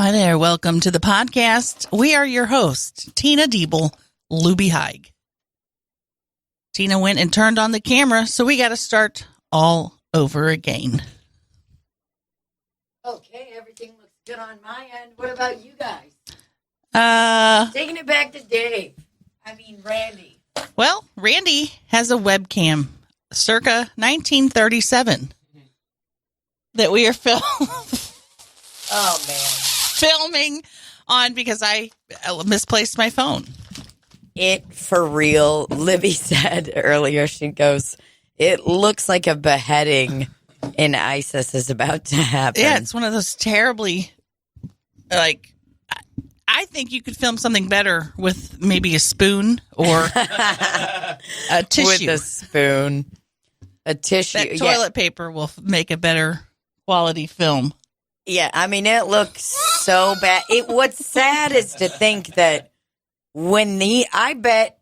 Hi there. Welcome to the podcast. We are your hosts, Tina Dribble, Lubbie Haig. Tina went and turned on the camera, so we got to start all over again. Okay, everything looks good on my end. What about you guys? Taking it back to Randy. Well, Randi has a webcam circa 1937 that we are filming on because I misplaced my phone. It for real. Libby said earlier, she goes, it looks like a beheading in ISIS is about to happen. Yeah, it's one of those terribly, I think you could film something better with maybe a spoon or a tissue. With a spoon. A tissue. That toilet paper will make a better quality film. Yeah, I mean, it looks so bad. What's sad is to think that I bet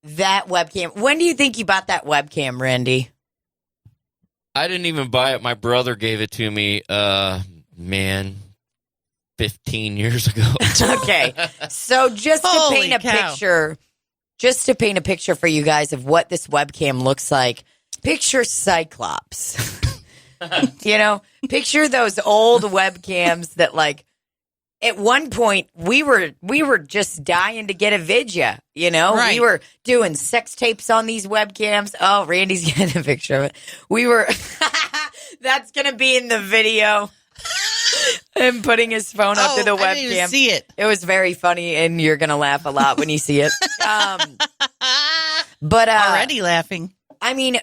that webcam, when do you think you bought that webcam, Randy? I didn't even buy it. My brother gave it to me, 15 years ago. Okay. So just to paint a picture for you guys of what this webcam looks like, picture Cyclops. Picture those old webcams that at one point we were just dying to get a vidya, Right. We were doing sex tapes on these webcams. Oh, Randy's getting a picture of it. We were, that's going to be in the video. Him putting his phone up to the webcam. I didn't even see it. It was very funny, and you're going to laugh a lot when you see it. But already laughing. I mean,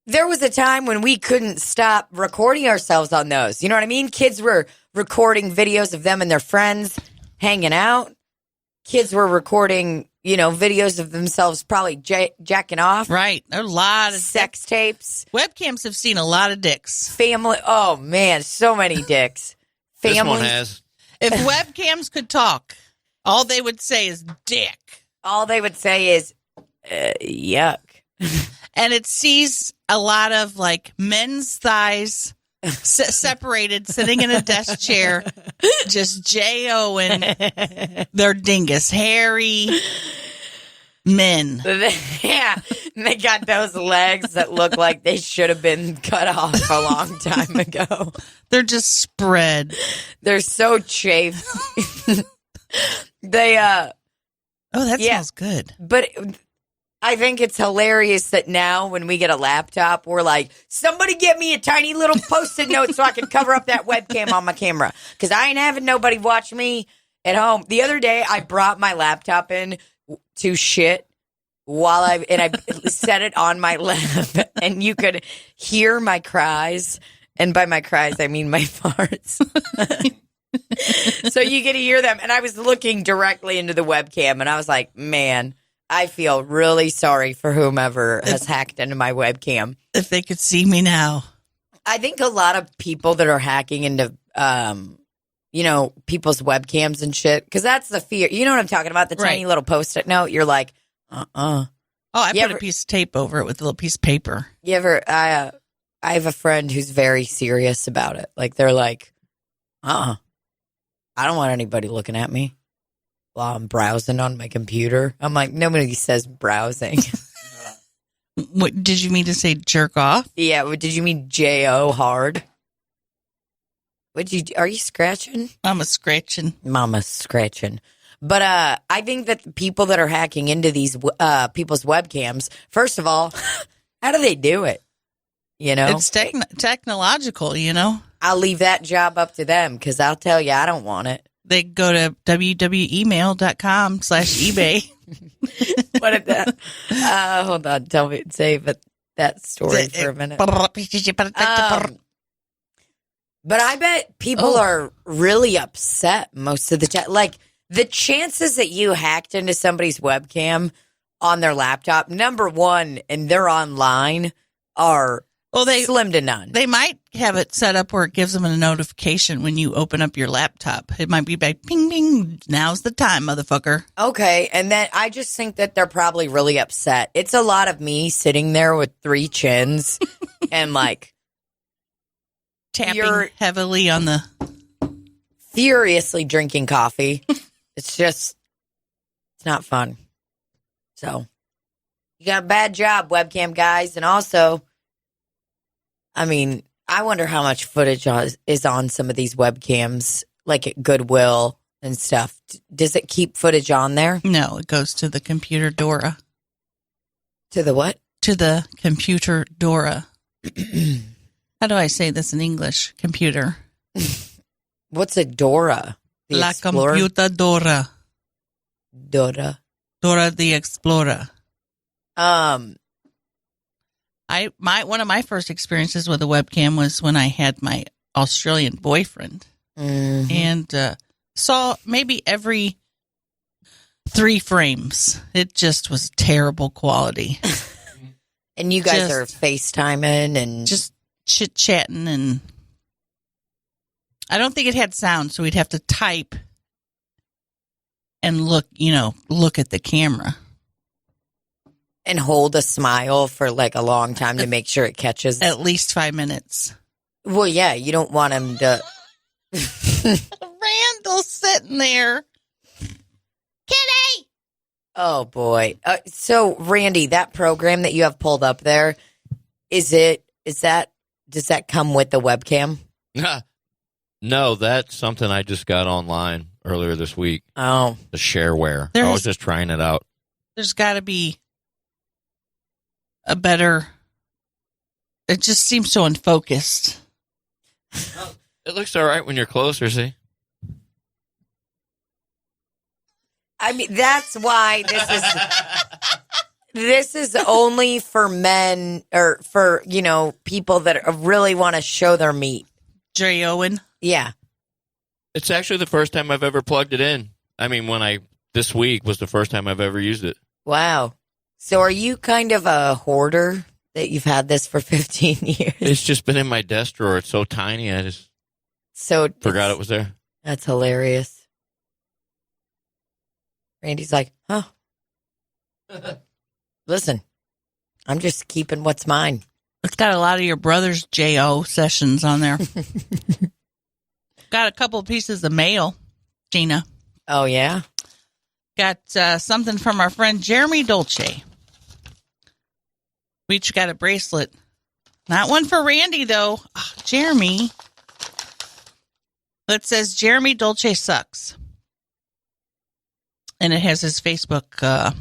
there was a time when we couldn't stop recording ourselves on those. You know what I mean? Kids were recording videos of them and their friends hanging out. Kids were recording, videos of themselves probably jacking off. Right. There are a lot of sex tapes. Webcams have seen a lot of dicks. Family. Oh, man, so many dicks. This one has. If webcams could talk, all they would say is dick. All they would say is, yuck. And it sees a lot of men's thighs separated, sitting in a desk chair, just J-O-ing their dingus, hairy men. Yeah, and they got those legs that look like they should have been cut off a long time ago. They're just spread. They're so chafed. That smells good. But I think it's hilarious that now when we get a laptop, we're like, somebody get me a tiny little Post-it note so I can cover up that webcam on my camera. Because I ain't having nobody watch me at home. The other day, I brought my laptop in to shit I set it on my lap, and you could hear my cries. And by my cries, I mean my farts. So you get to hear them. And I was looking directly into the webcam, and I was like, man, I feel really sorry for whomever has hacked into my webcam. If they could see me now. I think a lot of people that are hacking into, people's webcams and shit, because that's the fear. You know what I'm talking about? The tiny little Post-it note. You're like, Oh, I put a piece of tape over it with a little piece of paper. You ever, I have a friend who's very serious about it. They're like, I don't want anybody looking at me while I'm browsing on my computer. I'm like, nobody says browsing. What did you mean to say? Jerk off? Yeah. Did you mean J-O hard? Are you scratching? I'm a scratching. Mama's scratching. But I think that the people that are hacking into these people's webcams, first of all, how do they do it? It's technological, I'll leave that job up to them because I'll tell you, I don't want it. They go to www.email.com/eBay. What if that? Hold on. Save that story for a minute. But I bet people are really upset most of the time. The chances that you hacked into somebody's webcam on their laptop, number one, and they're online, are slim to none. They might have it set up where it gives them a notification when you open up your laptop. It might be like, ping, ping, now's the time, motherfucker. Okay, and then I just think that they're probably really upset. It's a lot of me sitting there with three chins and tapping heavily on the furiously drinking coffee. It's not fun. So you got a bad job, webcam guys. And also, I mean, I wonder how much footage is on some of these webcams, like at Goodwill and stuff. Does it keep footage on there? No, it goes to the computer Dora. To the what? To the computer Dora. How do I say this in English? Computer. What's a Dora? The La Explorer? computer Dora. Dora. Dora the Explorer. Um, One of my first experiences with a webcam was when I had my Australian boyfriend, and saw maybe every 3 frames. It just was terrible quality. And you guys are FaceTiming and just chit chatting, and I don't think it had sound, so we'd have to type and look at the camera. and hold a smile for like a long time to make sure it catches. At least 5 minutes. Well, yeah, you don't want him to. Randall sitting there. Kitty! Oh boy. So Randy, that program that you have pulled up there, does that come with the webcam? No, that's something I just got online earlier this week. Oh. The shareware. I was just trying it out. There's got to be a better. It just seems so unfocused. It looks all right when you're closer, see? I mean, that's why this is only for men or for, people that really want to show their meat. Jerry Owen. Yeah. It's actually the first time I've ever plugged it in. I mean, this week was the first time I've ever used it. Wow. So are you kind of a hoarder that you've had this for 15 years? It's just been in my desk drawer. It's so tiny. I just forgot it was there. That's hilarious. Randy's like, huh? Listen, I'm just keeping what's mine. It's got a lot of your brother's J.O. sessions on there. Got a couple of pieces of mail, Gina. Oh, yeah? Got something from our friend Jeremy Dolce. We each got a bracelet. Not one for Randy, though. Oh, Jeremy. That says Jeremy Dolce sucks. And it has his Facebook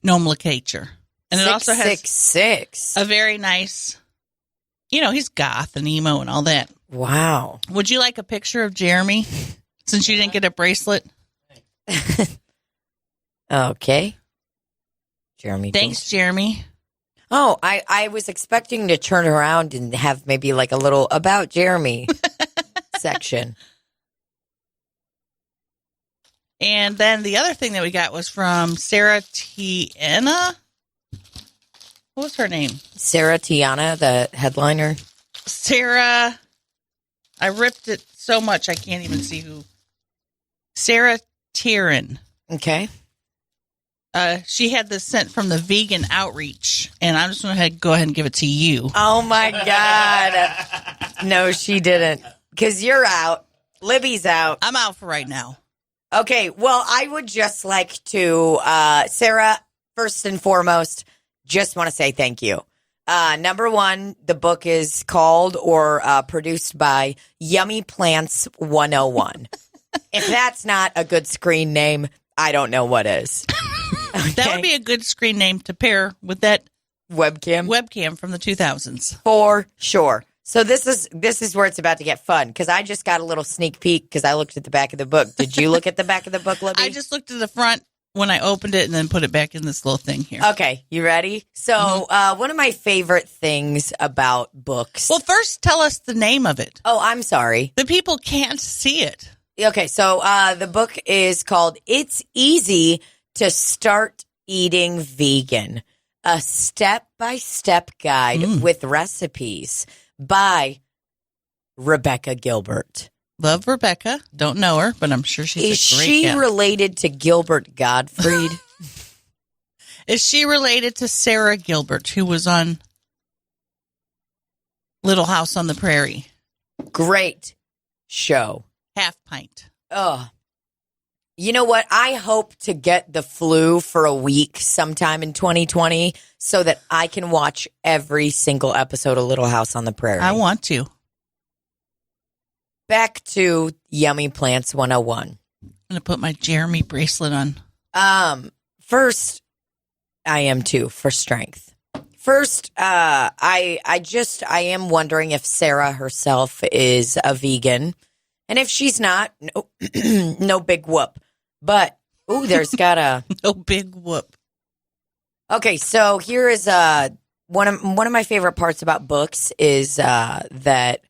nomenclature. And it also has 666. a very nice, he's goth and emo and all that. Wow. Would you like a picture of Jeremy since you didn't get a bracelet? Okay. Jeremy. Thanks, Jeremy. Oh, I was expecting to turn around and have maybe like a little about Jeremy section. And then the other thing that we got was from Sarah Tiana. What was her name? Sarah Tiana, the headliner. Sarah. I ripped it so much I can't even see who. Sarah Tieran. Okay. She had this sent from the Vegan Outreach, and I'm just going to go ahead and give it to you. Oh, my God. No, she didn't. Because you're out. Libby's out. I'm out for right now. Okay, well, I would just like to, Sarah, first and foremost, just want to say thank you. Number one, the book is called or produced by Yummy Plants 101. If that's not a good screen name, I don't know what is. Okay. That would be a good screen name to pair with that webcam from the 2000s. for sure. So this is where it's about to get fun because I just got a little sneak peek because I looked at the back of the book. Did you look at the back of the book, Libby? I just looked at the front when I opened it and then put it back in this little thing here. Okay, you ready? So one of my favorite things about books. Well, first tell us the name of it. Oh, I'm sorry. The people can't see it. Okay, so the book is called It's Easy to Start Eating Vegan, a step-by-step guide with recipes by Rebecca Gilbert. Love Rebecca. Don't know her, but I'm sure she's Is a great she gal. related to Gilbert Gottfried? Is she related to Sarah Gilbert, who was on Little House on the Prairie? Great show. half pint. Oh, you know what? I hope to get the flu for a week sometime in 2020 so that I can watch every single episode of Little House on the Prairie. I want to. Back to Yummy Plants 101. I'm going to put my Jeremy bracelet on. First, I am too, for strength. First, I am wondering if Sarah herself is a vegan. And if she's not, no big whoop. But, there's got a... No big whoop. Okay, so here is one of my favorite parts about books is that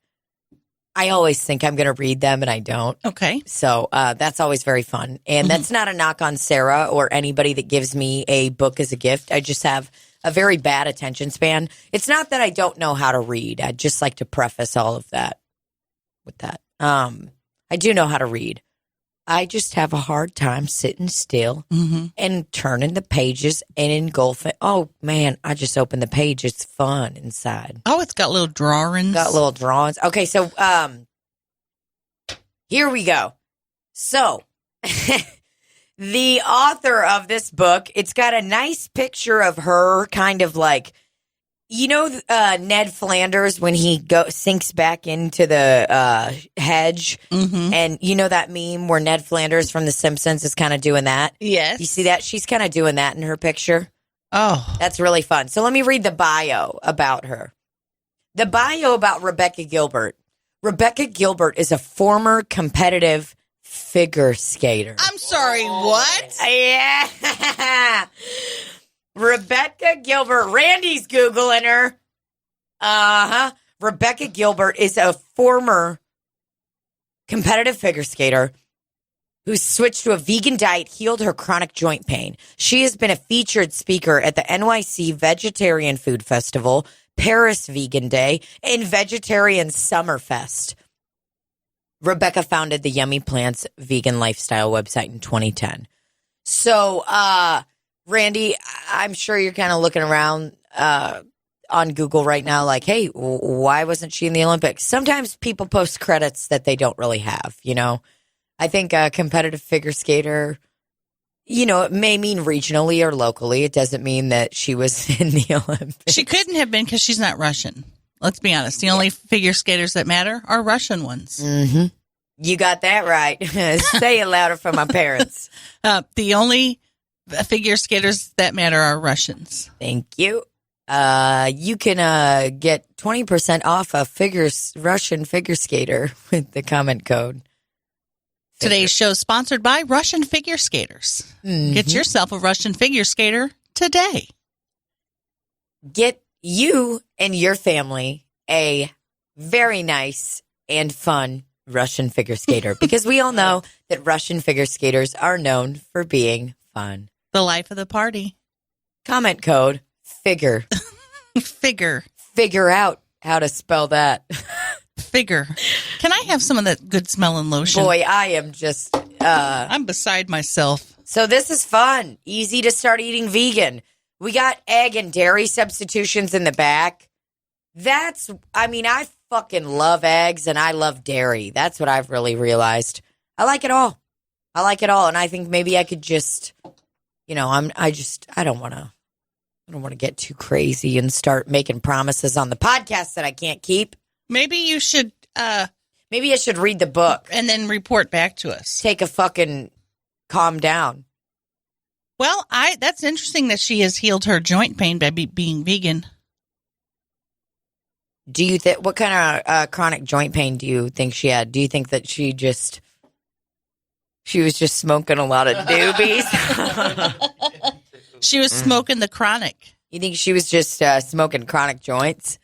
I always think I'm going to read them and I don't. Okay. So that's always very fun. And that's not a knock on Sarah or anybody that gives me a book as a gift. I just have a very bad attention span. It's not that I don't know how to read. I'd just like to preface all of that with that. I do know how to read. I just have a hard time sitting still and turning the pages and engulfing. Oh, man, I just opened the page. It's fun inside. Oh, it's got little drawings. Got little drawings. Okay, so here we go. So the author of this book, it's got a nice picture of her kind of like, you know, Ned Flanders when he sinks back into the hedge, and you know that meme where Ned Flanders from The Simpsons is kind of doing that? Yes. You see that? She's kind of doing that in her picture. Oh. That's really fun. So let me read the bio about her. The bio about Rebecca Gilbert. Rebecca Gilbert is a former competitive figure skater. I'm sorry, what? Yeah. Rebecca Gilbert. Randy's Googling her. Rebecca Gilbert is a former competitive figure skater who switched to a vegan diet, healed her chronic joint pain. She has been a featured speaker at the NYC Vegetarian Food Festival, Paris Vegan Day, and Vegetarian Summerfest. Rebecca founded the Yummy Plants vegan lifestyle website in 2010. So, Randy, I'm sure you're kind of looking around on Google right now like, hey, why wasn't she in the Olympics? Sometimes people post credits that they don't really have, you know. I think a competitive figure skater, you know, it may mean regionally or locally. It doesn't mean that she was in the Olympics. She couldn't have been because she's not Russian. Let's be honest. The only figure skaters that matter are Russian ones. Mm-hmm. You got that right. Say it louder for my parents. The only figure skaters that matter are Russians. Thank you. You can get 20% off a Russian figure skater with the comment code. Today's show is sponsored by Russian figure skaters. Get yourself a Russian figure skater today. Get you and your family a very nice and fun Russian figure skater because we all know that Russian figure skaters are known for being fun. The life of the party. Comment code figure. Figure out how to spell that. Figure. Can I have some of that good smelling lotion? Boy, I am just... I'm beside myself. So this is fun. Easy to start eating vegan. We got egg and dairy substitutions in the back. I fucking love eggs and I love dairy. That's what I've really realized. I like it all. And I think maybe I could just, you know, I don't want to get too crazy and start making promises on the podcast that I can't keep. Maybe you should, maybe I should read the book and then report back to us. Take a fucking calm down. Well, that's interesting that she has healed her joint pain by being vegan. Do you think, what kind of chronic joint pain do you think she had? Do you think that she was just smoking a lot of doobies? She was smoking the chronic. You think she was just smoking chronic joints?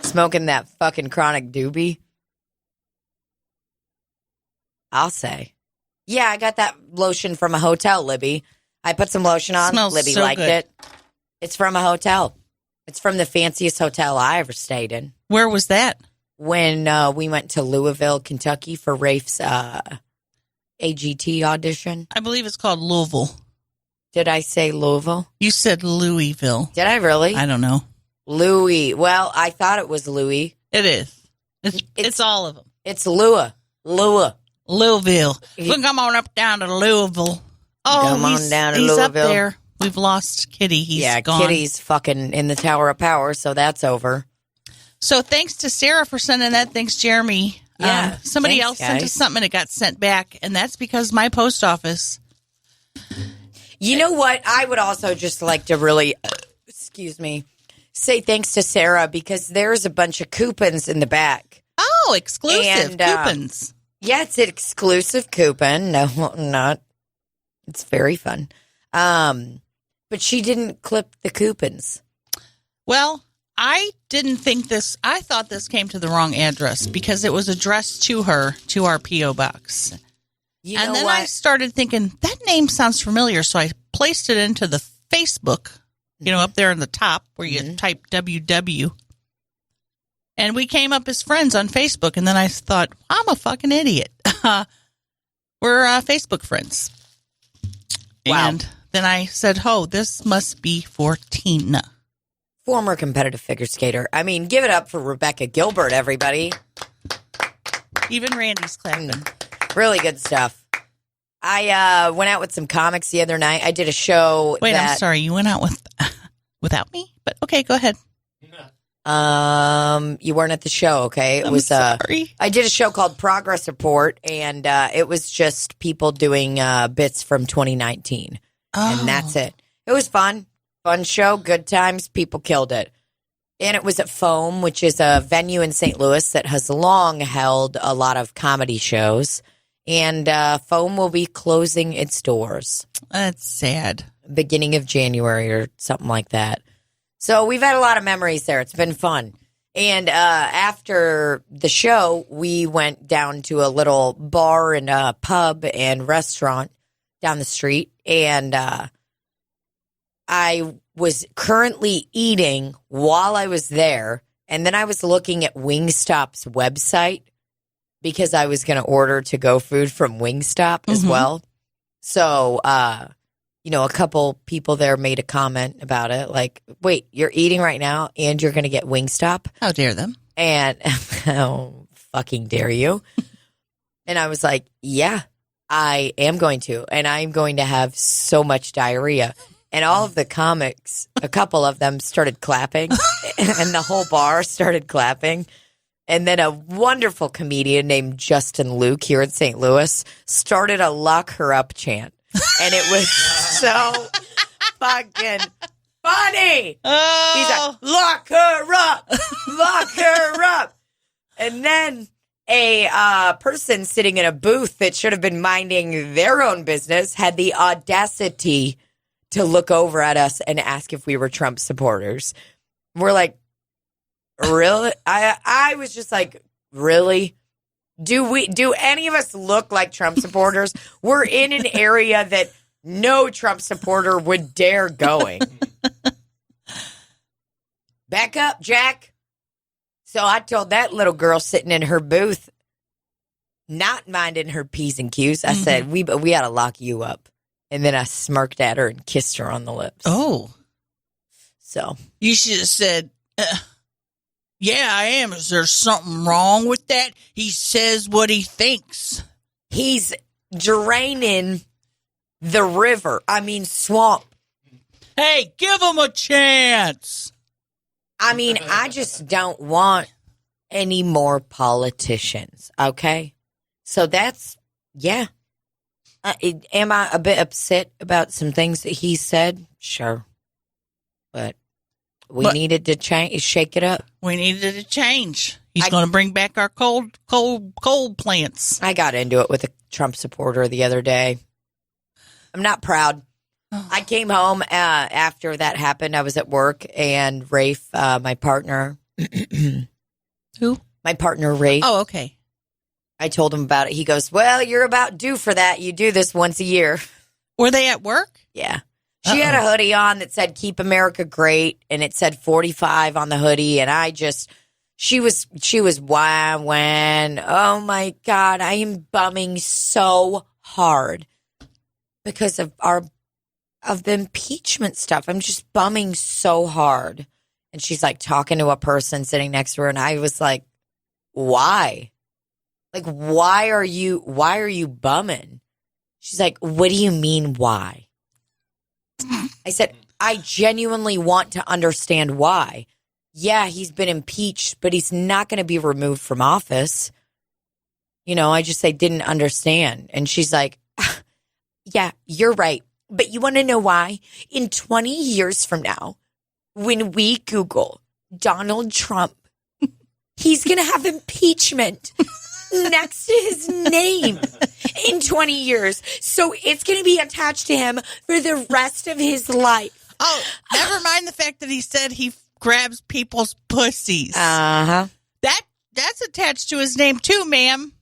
Smoking that fucking chronic doobie? I'll say. Yeah, I got that lotion from a hotel, Libby. I put some lotion on. Smells Libby so liked good. it. It's from a hotel. It's from the fanciest hotel I ever stayed in. Where was that? When we went to Louisville, Kentucky for Rafe's AGT audition. I believe it's called Louisville. Did I say Louisville? You said Louisville. Did I really? I don't know. Louis. Well, I thought it was Louis. It is. It's all of them. It's Lua. Louisville. We'll come on up down to Louisville. Oh, Come on down to he's Louisville. up there. We've lost Kitty. He's gone. Kitty's fucking in the Tower of Power, so that's over. So thanks to Sarah for sending that. Thanks, Jeremy. Yeah, somebody thanks, else sent us guys. something and it got sent back, and that's because my post office. You know what? I would also just like to really, say thanks to Sarah because there's a bunch of coupons in the back. Oh, exclusive And, coupons. Yeah, it's an exclusive coupon. No, not. It's very fun. But she didn't clip the coupons. Well, I didn't think this. I thought this came to the wrong address because it was addressed to her, to our P.O. box. You And know then what? I started thinking, that name sounds familiar. So I placed it into the Facebook, up there in the top where you type WW. And we came up as friends on Facebook. And then I thought, I'm a fucking idiot. We're Facebook friends. Wow. And then I said, oh, this must be for Tina. Former competitive figure skater. I mean, give it up for Rebecca Gilbert, everybody. Even Randy's clapping. Really good stuff. I went out with some comics the other night. I did a show. Wait, I'm sorry. You went out without me? But okay, go ahead. You weren't at the show, okay? It was sorry. I did a show called Progress Report, and it was just people doing bits from 2019, and that's it. It was fun show, good times. People killed it, and it was at Foam, which is a venue in St. Louis that has long held a lot of comedy shows, and Foam will be closing its doors. That's sad. Beginning of January or something like that. So we've had a lot of memories there. It's been fun. And after the show, we went down to a little bar and pub and restaurant down the street. And I was currently eating while I was there. And then I was looking at Wingstop's website because I was going to order to-go food from Wingstop as well. So, a couple people there made a comment about it. Like, wait, you're eating right now and you're going to get Wingstop? How dare them? And, oh, fucking dare you. And I was like, yeah, I am going to. And I'm going to have so much diarrhea. And all of the comics, a couple of them started clapping. And the whole bar started clapping. And then a wonderful comedian named Justin Luke here in St. Louis started a lock her up chant. And it was so fucking funny. Oh. He's like, lock her up, lock her up. And then a person sitting in a booth that should have been minding their own business had the audacity to look over at us and ask if we were Trump supporters. We're like, really? I was just like, really? Do any of us look like Trump supporters? We're in an area that no Trump supporter would dare going. Back up, Jack. So I told that little girl sitting in her booth, not minding her P's and Q's, I said, we got to lock you up. And then I smirked at her and kissed her on the lips. Oh. So. You should have said, yeah, I am. Is there something wrong with that? He says what he thinks. He's draining the river. I mean, swamp. Hey, give him a chance. I mean, I just don't want any more politicians, okay? So that's, yeah. Am I a bit upset about some things that he said? Sure. But we needed to shake it up. We needed a change. He's going to bring back our coal plants. I got into it with a Trump supporter the other day. I'm not proud. I came home after that happened. I was at work, and Rafe, my partner. Who? My partner, Rafe. Oh, okay. I told him about it. He goes, well, you're about due for that. You do this once a year. Were they at work? Yeah. She had a hoodie on that said, Keep America Great, and it said 45 on the hoodie, and she was when, oh my God, I am bumming so hard because of the impeachment stuff. I'm just bumming so hard. And she's like talking to a person sitting next to her, and I was like, why? Like, why are you bumming? She's like, what do you mean, why? I said, I genuinely want to understand why. Yeah, he's been impeached, but he's not going to be removed from office. I didn't understand. And she's like, yeah, you're right. But you want to know why? In 20 years from now, when we Google Donald Trump, he's going to have impeachment next to his name in 20 years. So it's going to be attached to him for the rest of his life. Oh, never mind the fact that he said he grabs people's pussies. Uh-huh. That's attached to his name too, ma'am.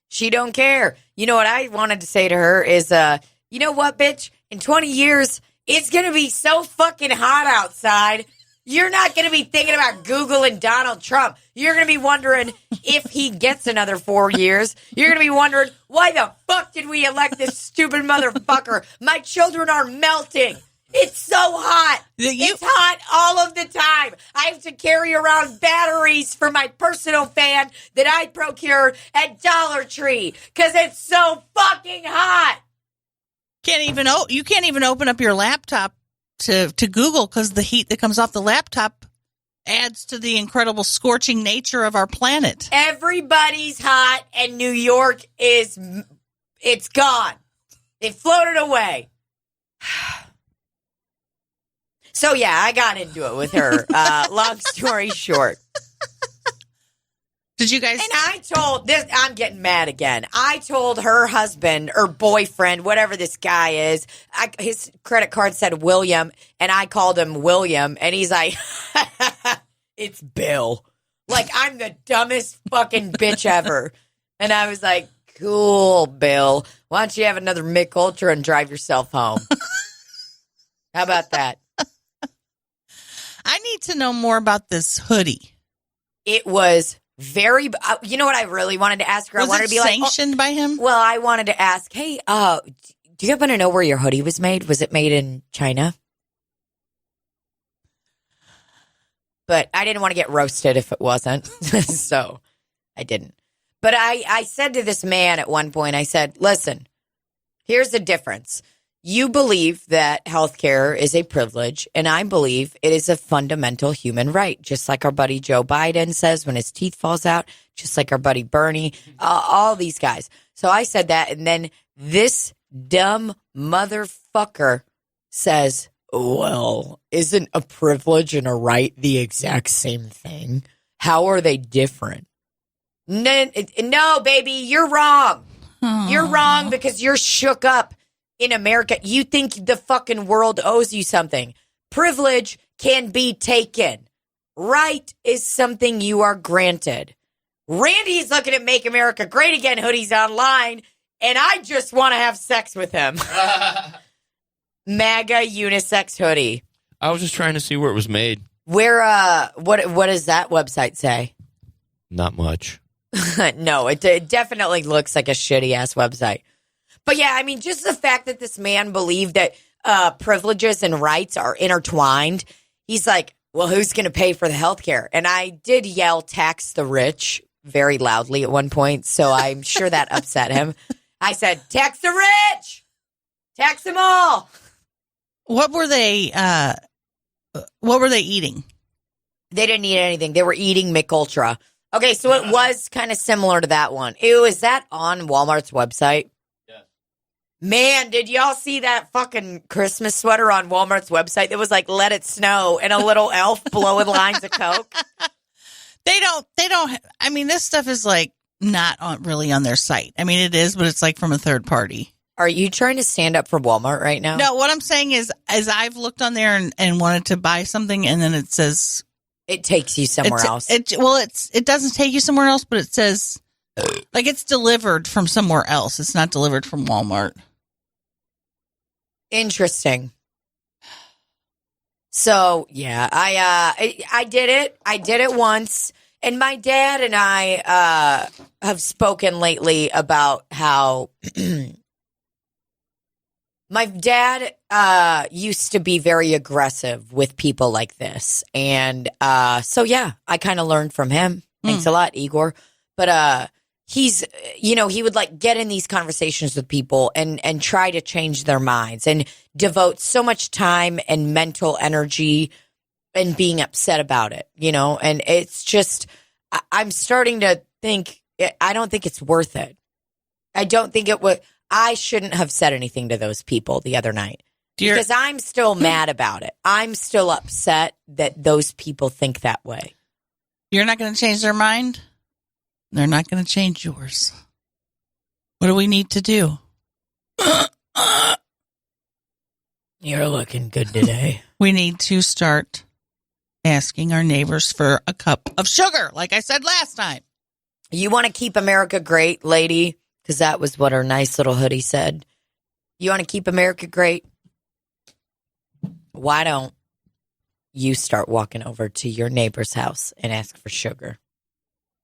She don't care. You know what I wanted to say to her is, you know what, bitch? In 20 years, it's going to be so fucking hot outside. You're not going to be thinking about Googling Donald Trump. You're going to be wondering if he gets another 4 years. You're going to be wondering, why the fuck did we elect this stupid motherfucker? My children are melting. It's so hot. It's hot all of the time. I have to carry around batteries for my personal fan that I procured at Dollar Tree because it's so fucking hot. You can't even open up your laptop to Google because the heat that comes off the laptop adds to the incredible scorching nature of our planet. Everybody's hot, and New York it's gone. It floated away. So, yeah, I got into it with her. Long story short. Did you guys? And I told this, I'm getting mad again. I told her husband or boyfriend, whatever this guy is, his credit card said William, and I called him William, and he's like, it's Bill. Like, I'm the dumbest fucking bitch ever. And I was like, cool, Bill. Why don't you have another Mick Ultra and drive yourself home? How about that? I need to know more about this hoodie. It was very, you know what I really wanted to ask her? Was I wanted it to be sanctioned by him? Well, I wanted to ask, hey, do you happen to know where your hoodie was made? Was it made in China? But I didn't want to get roasted if it wasn't. So I didn't. But I said to this man at one point, I said, listen, here's the difference. You believe that healthcare is a privilege, and I believe it is a fundamental human right, just like our buddy Joe Biden says when his teeth falls out, just like our buddy Bernie, all these guys. So I said that, and then this dumb motherfucker says, well, isn't a privilege and a right the exact same thing? How are they different? No, baby, you're wrong. Aww. You're wrong because you're shook up. In America, you think the fucking world owes you something. Privilege can be taken. Right is something you are granted. Randy's looking at Make America Great Again hoodies online, and I just want to have sex with him. MAGA unisex hoodie. I was just trying to see where it was made. Where, what does that website say? Not much. No, it definitely looks like a shitty-ass website. But yeah, I mean, just the fact that this man believed that privileges and rights are intertwined, he's like, well, who's going to pay for the health care? And I did yell, tax the rich, very loudly at one point, so I'm sure that upset him. I said, tax the rich! Tax them all! What were they eating? They didn't eat anything. They were eating Mick Ultra. Okay, so it was kind of similar to that one. Is that on Walmart's website? Man, did y'all see that fucking Christmas sweater on Walmart's website that was like, let it snow, and a little elf blowing lines of Coke? They don't, I mean, this stuff is like not really on their site. I mean, it is, but it's like from a third party. Are you trying to stand up for Walmart right now? No, what I'm saying is, as I've looked on there and wanted to buy something, and then it says. It takes you somewhere else. It doesn't take you somewhere else, but it says, like, it's delivered from somewhere else. It's not delivered from Walmart. Interesting. So, yeah, I did it. I did it once. And my dad and I have spoken lately about how my dad used to be very aggressive with people like this. And so, yeah, I kind of learned from him. Thanks a lot, Igor. But he's, he would like get in these conversations with people and try to change their minds and devote so much time and mental energy and being upset about it, and it's just, I'm starting to think, I don't think it's worth it. I don't think it would, I shouldn't have said anything to those people the other night because I'm still mad about it. I'm still upset that those people think that way. You're not going to change their mind? They're not going to change yours. What do we need to do? You're looking good today. We need to start asking our neighbors for a cup of sugar, like I said last time. You want to keep America great, lady? Because that was what her nice little hoodie said. You want to keep America great? Why don't you start walking over to your neighbor's house and ask for sugar?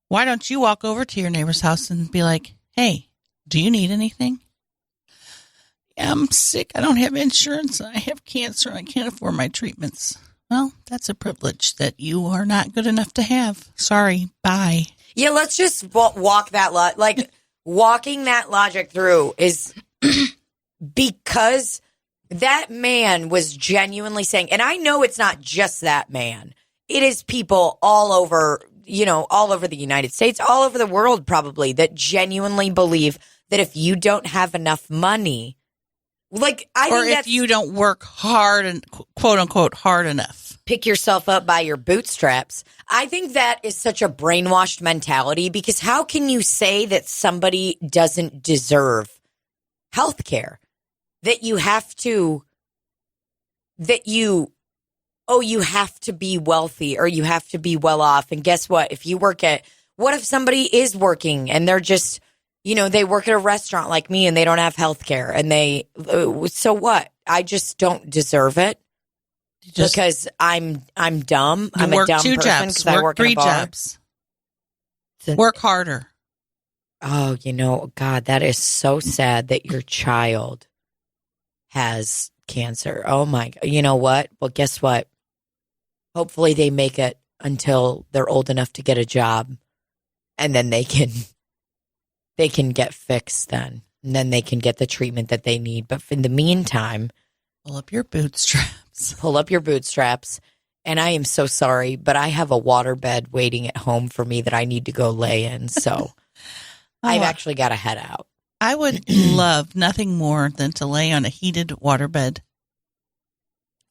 Why don't you walk over to your neighbor's house and be like, hey, do you need anything? Yeah, I'm sick. I don't have insurance. I have cancer. I can't afford my treatments. Well, that's a privilege that you are not good enough to have. Sorry. Bye. Yeah, let's just walk that walking that logic through is because that man was genuinely saying, and I know it's not just that man. It is people all over, all over the United States, all over the world probably, that genuinely believe that if you don't have enough money, if you don't work hard and quote unquote hard enough, pick yourself up by your bootstraps. I think that is such a brainwashed mentality because how can you say that somebody doesn't deserve health care? That you have to be wealthy or you have to be well off. And guess what? What if somebody is working and they're just, they work at a restaurant like me and they don't have health care and so what? I just don't deserve it because I'm dumb. I'm a dumb person because I work 3 jobs. Work harder. Oh, God, that is so sad that your child has cancer. Oh my God. You know what? Well, guess what? Hopefully they make it until they're old enough to get a job and then they can get fixed then. And then they can get the treatment that they need. But in the meantime, pull up your bootstraps. And I am so sorry, but I have a waterbed waiting at home for me that I need to go lay in. So I've actually got to head out. I would love nothing more than to lay on a heated waterbed.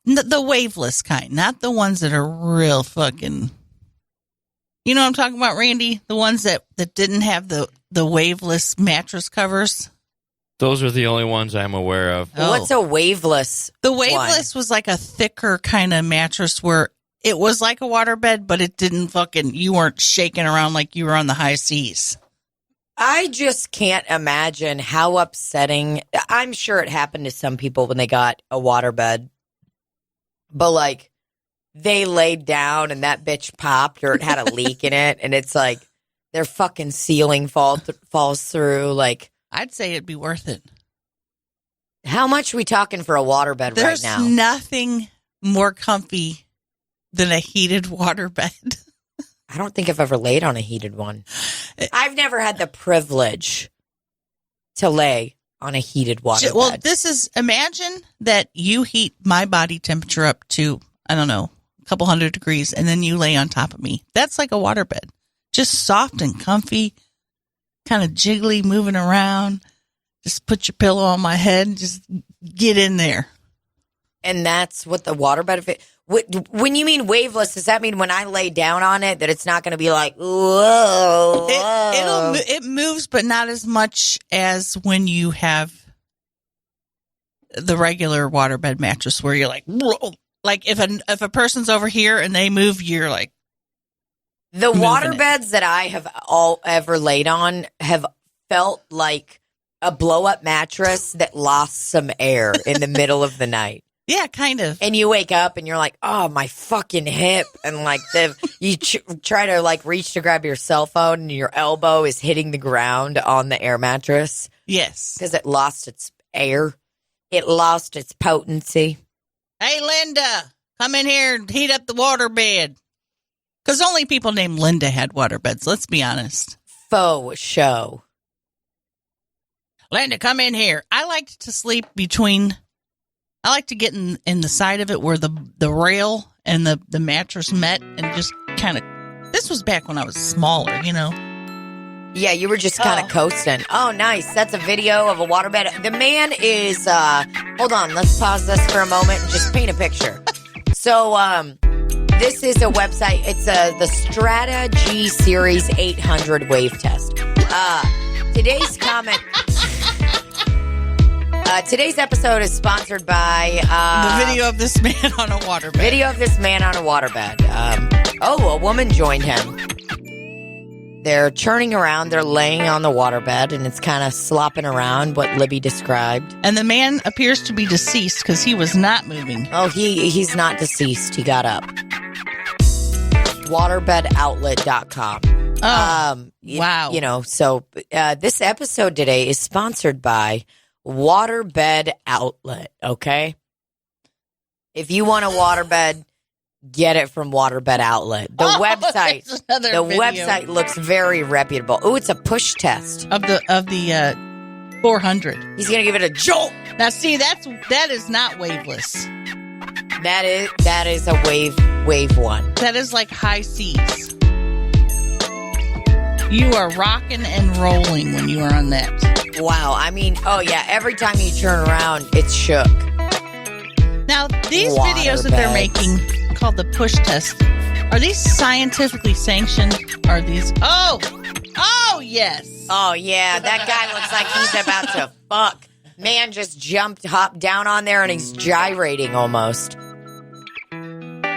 The waveless kind, not the ones that are real fucking... You know what I'm talking about, Randy? The ones that didn't have the waveless mattress covers? Those are the only ones I'm aware of. Oh. What's a waveless? The waveless was like a thicker kind of mattress where it was like a waterbed, but it didn't you weren't shaking around like you were on the high seas. I just can't imagine how upsetting. I'm sure it happened to some people when they got a waterbed, but they laid down and that bitch popped or it had a leak in it, and it's like their fucking ceiling falls through. I'd say it'd be worth it. How much are we talking for a waterbed right now? There's nothing more comfy than a heated waterbed. I don't think I've ever laid on a heated one. I've never had the privilege to lay on a heated waterbed. Well, imagine that you heat my body temperature up to, I don't know, a couple hundred degrees, and then you lay on top of me. That's like a waterbed. Just soft and comfy, kind of jiggly, moving around. Just put your pillow on my head and just get in there. And that's what the waterbed... When you mean waveless, does that mean when I lay down on it that it's not going to be like, whoa? It moves, but not as much as when you have the regular waterbed mattress where you're like, whoa. Like if a person's over here and they move, you're like. The waterbeds that I have ever laid on have felt like a blow up mattress that lost some air in the middle of the night. Yeah, kind of. And you wake up and you're like, oh, my fucking hip. And you try to reach to grab your cell phone and your elbow is hitting the ground on the air mattress. Yes. Because it lost its air. It lost its potency. Hey, Linda, come in here and heat up the waterbed. Because only people named Linda had waterbeds, let's be honest. faux show. Linda, come in here. I like to sleep between. I like to get in the side of it where the rail and the mattress met, and just kind of. This was back when I was smaller, you know. Yeah, you were just kind of coasting. Oh, nice. That's a video of a waterbed. The man is, hold on, let's pause this for a moment and just paint a picture. So, this is a website. It's the Strata G Series 800 wave test. Today's comment, today's episode is sponsored by, the video of this man on a waterbed. Video of this man on a waterbed. A woman joined him. They're churning around. They're laying on the waterbed, and it's kind of slopping around, what Libby described. And the man appears to be deceased because he was not moving. Oh, he's not deceased. He got up. Waterbedoutlet.com. Oh, wow. You know, so this episode today is sponsored by Waterbed Outlet, okay? If you want a waterbed, get it from Waterbed Outlet. The website looks very reputable. Oh, it's a push test of the 400. He's gonna give it a jolt. Now, see, that is not waveless. That is a wave one. That is like high seas. You are rocking and rolling when you are on that. Wow. I mean, oh yeah. Every time you turn around, it's shook. Now, these videos that they're making, called the push test, are these scientifically sanctioned? Are these? Oh, yes. Oh yeah, that guy looks like he's about to fuck. Man just hopped down on there, and he's gyrating almost.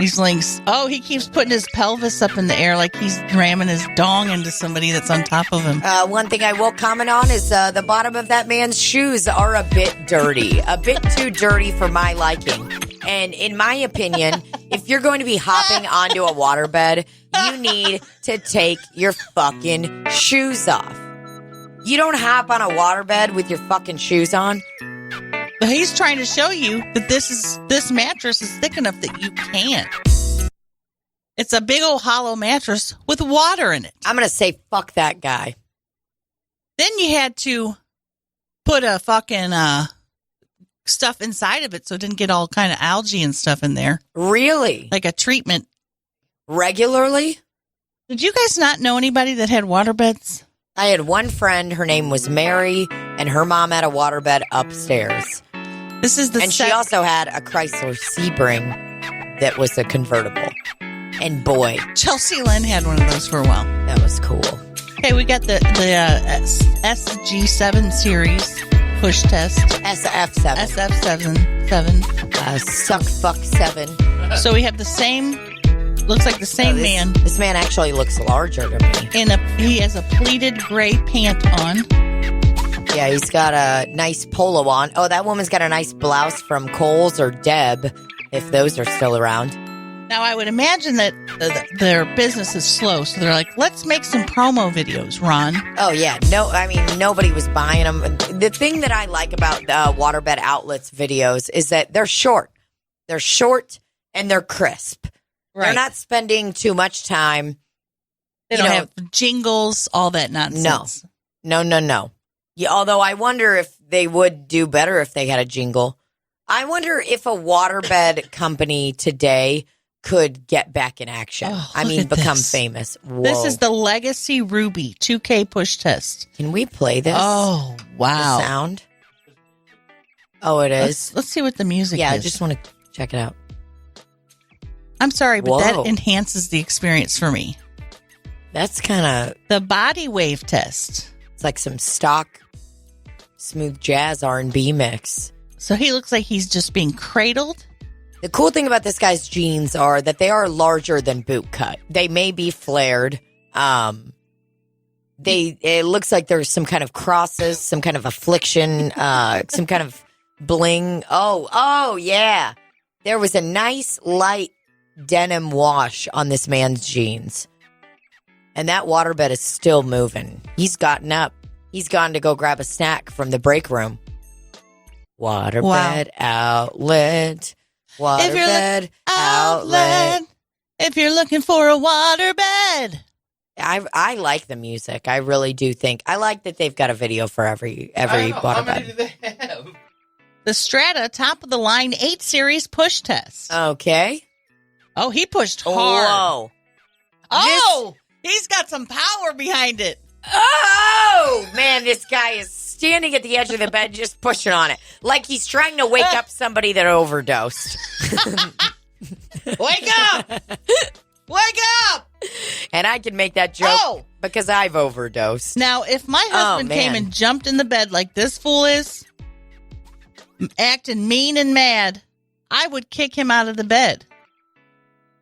These links. Oh, he keeps putting his pelvis up in the air like he's ramming his dong into somebody that's on top of him. One thing I will comment on is the bottom of that man's shoes are a bit dirty. A bit too dirty for my liking. And in my opinion, if you're going to be hopping onto a waterbed, you need to take your fucking shoes off. You don't hop on a waterbed with your fucking shoes on. He's trying to show you that this mattress is thick enough that you can't. It's a big old hollow mattress with water in it. I'm going to say fuck that guy. Then you had to put a fucking stuff inside of it so it didn't get all kind of algae and stuff in there. Really? Like a treatment. Regularly? Did you guys not know anybody that had waterbeds? I had one friend, her name was Mary, and her mom had a waterbed upstairs. This is she also had a Chrysler Sebring that was a convertible. And boy, Chelsea Lynn had one of those for a while. That was cool. Okay, we got the SG7 series push test. SF7. SF7. Suck fuck 7. So we have the same. Looks like the same man. This man actually looks larger to me. He has a pleated gray pant on. Yeah, he's got a nice polo on. Oh, that woman's got a nice blouse from Kohl's or Deb, if those are still around. Now, I would imagine that their business is slow, so they're like, let's make some promo videos, Ron. Oh, yeah. No, I mean, nobody was buying them. The thing that I like about Waterbed Outlet's videos is that they're short. They're short and they're crisp. Right. They're not spending too much time. They don't have jingles, all that nonsense. No. Yeah, although I wonder if they would do better if they had a jingle. I wonder if a waterbed company today could get back in action. Become famous. Whoa. This is the Legacy Ruby 2K push test. Can we play this? Oh, wow. The sound? Oh, it is? Let's see what the music is. Yeah, I just want to check it out. I'm sorry, but that enhances the experience for me. That's kind of... The body wave test. It's like some stock smooth jazz R&B mix. So he looks like he's just being cradled. The cool thing about this guy's jeans are that they are larger than boot cut. They may be flared. It looks like there's some kind of crosses, some kind of affliction, some kind of bling. Oh, yeah. There was a nice light denim wash on this man's jeans. And that waterbed is still moving. He's gotten up. He's gone to go grab a snack from the break room. Waterbed Outlet. Waterbed Outlet. If you're looking for a waterbed, I like the music. I really do think. I like that they've got a video for every waterbed. How many do they have? The Strata top of the line 8 series push test. Okay. Oh, he pushed hard. Whoa. Oh, he's got some power behind it. Oh, man, this guy is standing at the edge of the bed just pushing on it. Like he's trying to wake up somebody that overdosed. Wake up! Wake up! And I can make that joke because I've overdosed. Now, if my husband came and jumped in the bed like this fool is, acting mean and mad, I would kick him out of the bed.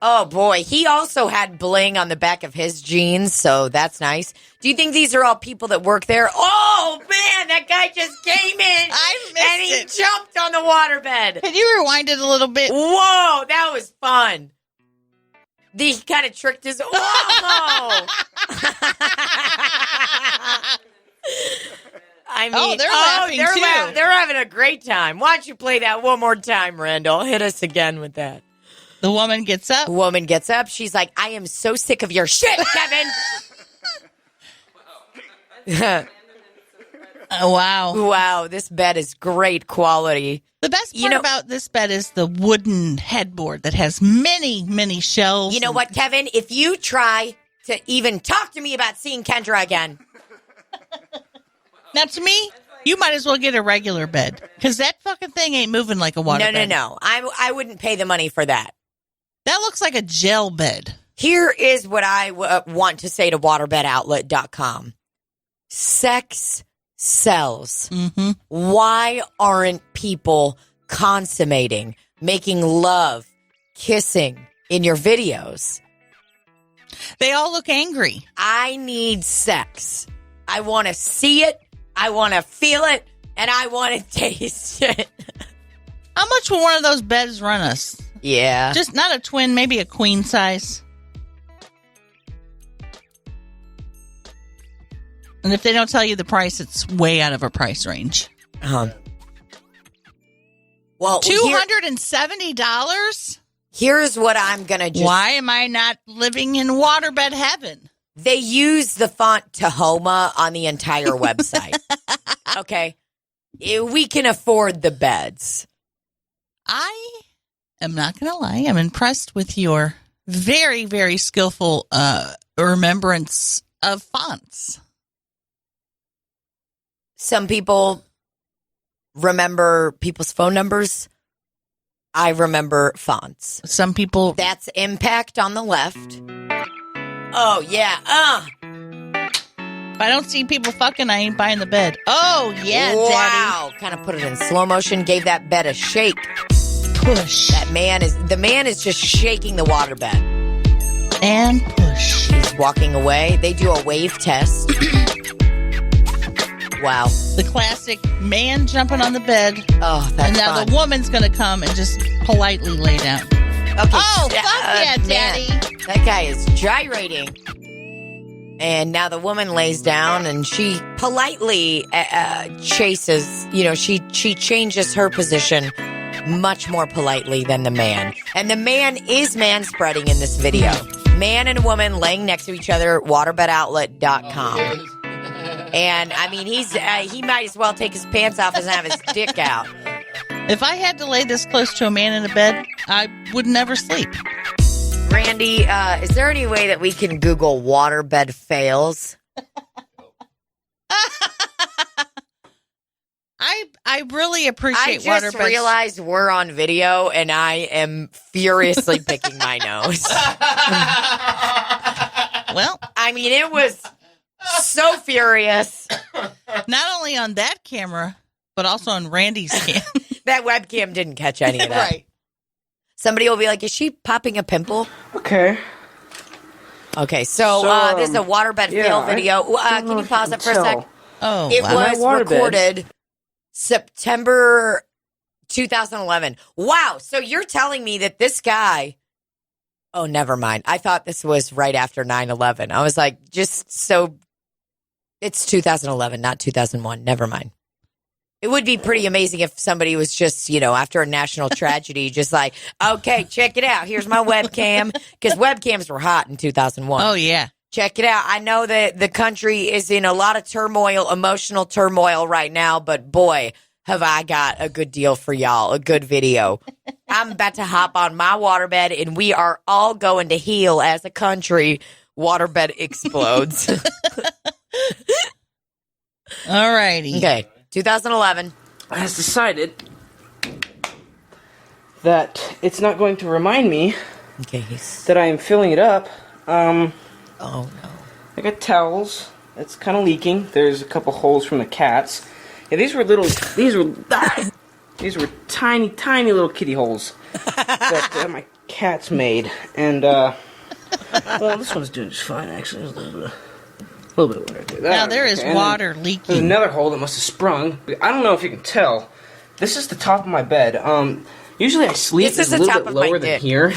Oh, boy. He also had bling on the back of his jeans, so that's nice. Do you think these are all people that work there? Oh, man, that guy just came in. And he jumped on the waterbed. Can you rewind it a little bit? Whoa, that was fun. He kind of tricked his... Whoa! I mean, they're laughing, too. They're having a great time. Why don't you play that one more time, Randall? Hit us again with that. The woman gets up. Woman gets up. She's like, I am so sick of your shit, Kevin. Wow. Wow, this bed is great quality. The best part about this bed is the wooden headboard that has many, many shelves. You know what, Kevin? If you try to even talk to me about seeing Kendra again. Now, to me, you might as well get a regular bed because that fucking thing ain't moving like a water bed. No. I wouldn't pay the money for that. That looks like a gel bed. Here is what I want to say to waterbedoutlet.com. Sex sells. Mm-hmm. Why aren't people consummating, making love, kissing in your videos? They all look angry. I need sex. I want to see it. I want to feel it. And I want to taste it. How much will one of those beds run us? Yeah. Just not a twin, maybe a queen size. And if they don't tell you the price, it's way out of a price range. Well, $270? Here's what I'm going to just... Why am I not living in Waterbed Heaven? They use the font Tahoma on the entire website. Okay? We can afford the beds. I am not going to lie. I'm impressed with your very, very skillful remembrance of fonts. Some people remember people's phone numbers. I remember fonts. Some people... That's Impact on the left. Oh, yeah. If I don't see people fucking, I ain't buying the bed. Oh, yeah, wow. Daddy. Kind of put it in slow motion, gave that bed a shake. Push. The man is just shaking the waterbed. And push. He's walking away. They do a wave test. Wow. The classic man jumping on the bed. Oh, that's And now fun. the woman's going to come and just politely lay down. Okay. Oh, fuck yeah, Daddy. Man, that guy is gyrating. And now the woman lays down and she politely chases, she changes her position much more politely than the man. And the man is man-spreading in this video. Man and woman laying next to each other at waterbedoutlet.com. And, I mean, he might as well take his pants off and have his dick out. If I had to lay this close to a man in a bed, I would never sleep. Randy, is there any way that we can Google waterbed fails? I really appreciate I just waterbeds. realized we're on video, and I am furiously picking my nose. Well, I mean, it was so furious. not only on that camera, but also on Randy's cam. That webcam didn't catch any of that. Right. Somebody will be like, is she popping a pimple? Okay. Okay, so this is a waterbed fail video. Can you pause it for a sec? Oh, It wow. was Waterbed. recorded September 2011. Wow, so you're telling me that this guy... Oh, never mind. I thought this was right after 9/11. I was like, it's 2011, not 2001. Never mind. It would be pretty amazing if somebody was just, after a national tragedy, just like, okay, check it out. Here's my webcam. Because webcams were hot in 2001. Oh, yeah. Check it out. I know that the country is in a lot of turmoil, emotional turmoil right now, but boy, have I got a good deal for y'all, a good video. I'm about to hop on my waterbed, and we are all going to heal as a country. Waterbed explodes. All righty. Okay, 2011. Has decided that it's not going to remind me that I am filling it up. Oh, no. I got towels. It's kind of leaking. There's a couple holes from the cats. Yeah, these were tiny, tiny little kitty holes that my cats made. And, well, this one's doing just fine, actually. There's a little bit of water there. Now, there is okay. water There's leaking. another hole that must have sprung. I don't know if you can tell. This is the top of my bed. Usually I sleep This is a the little top bit of my lower than dick. here.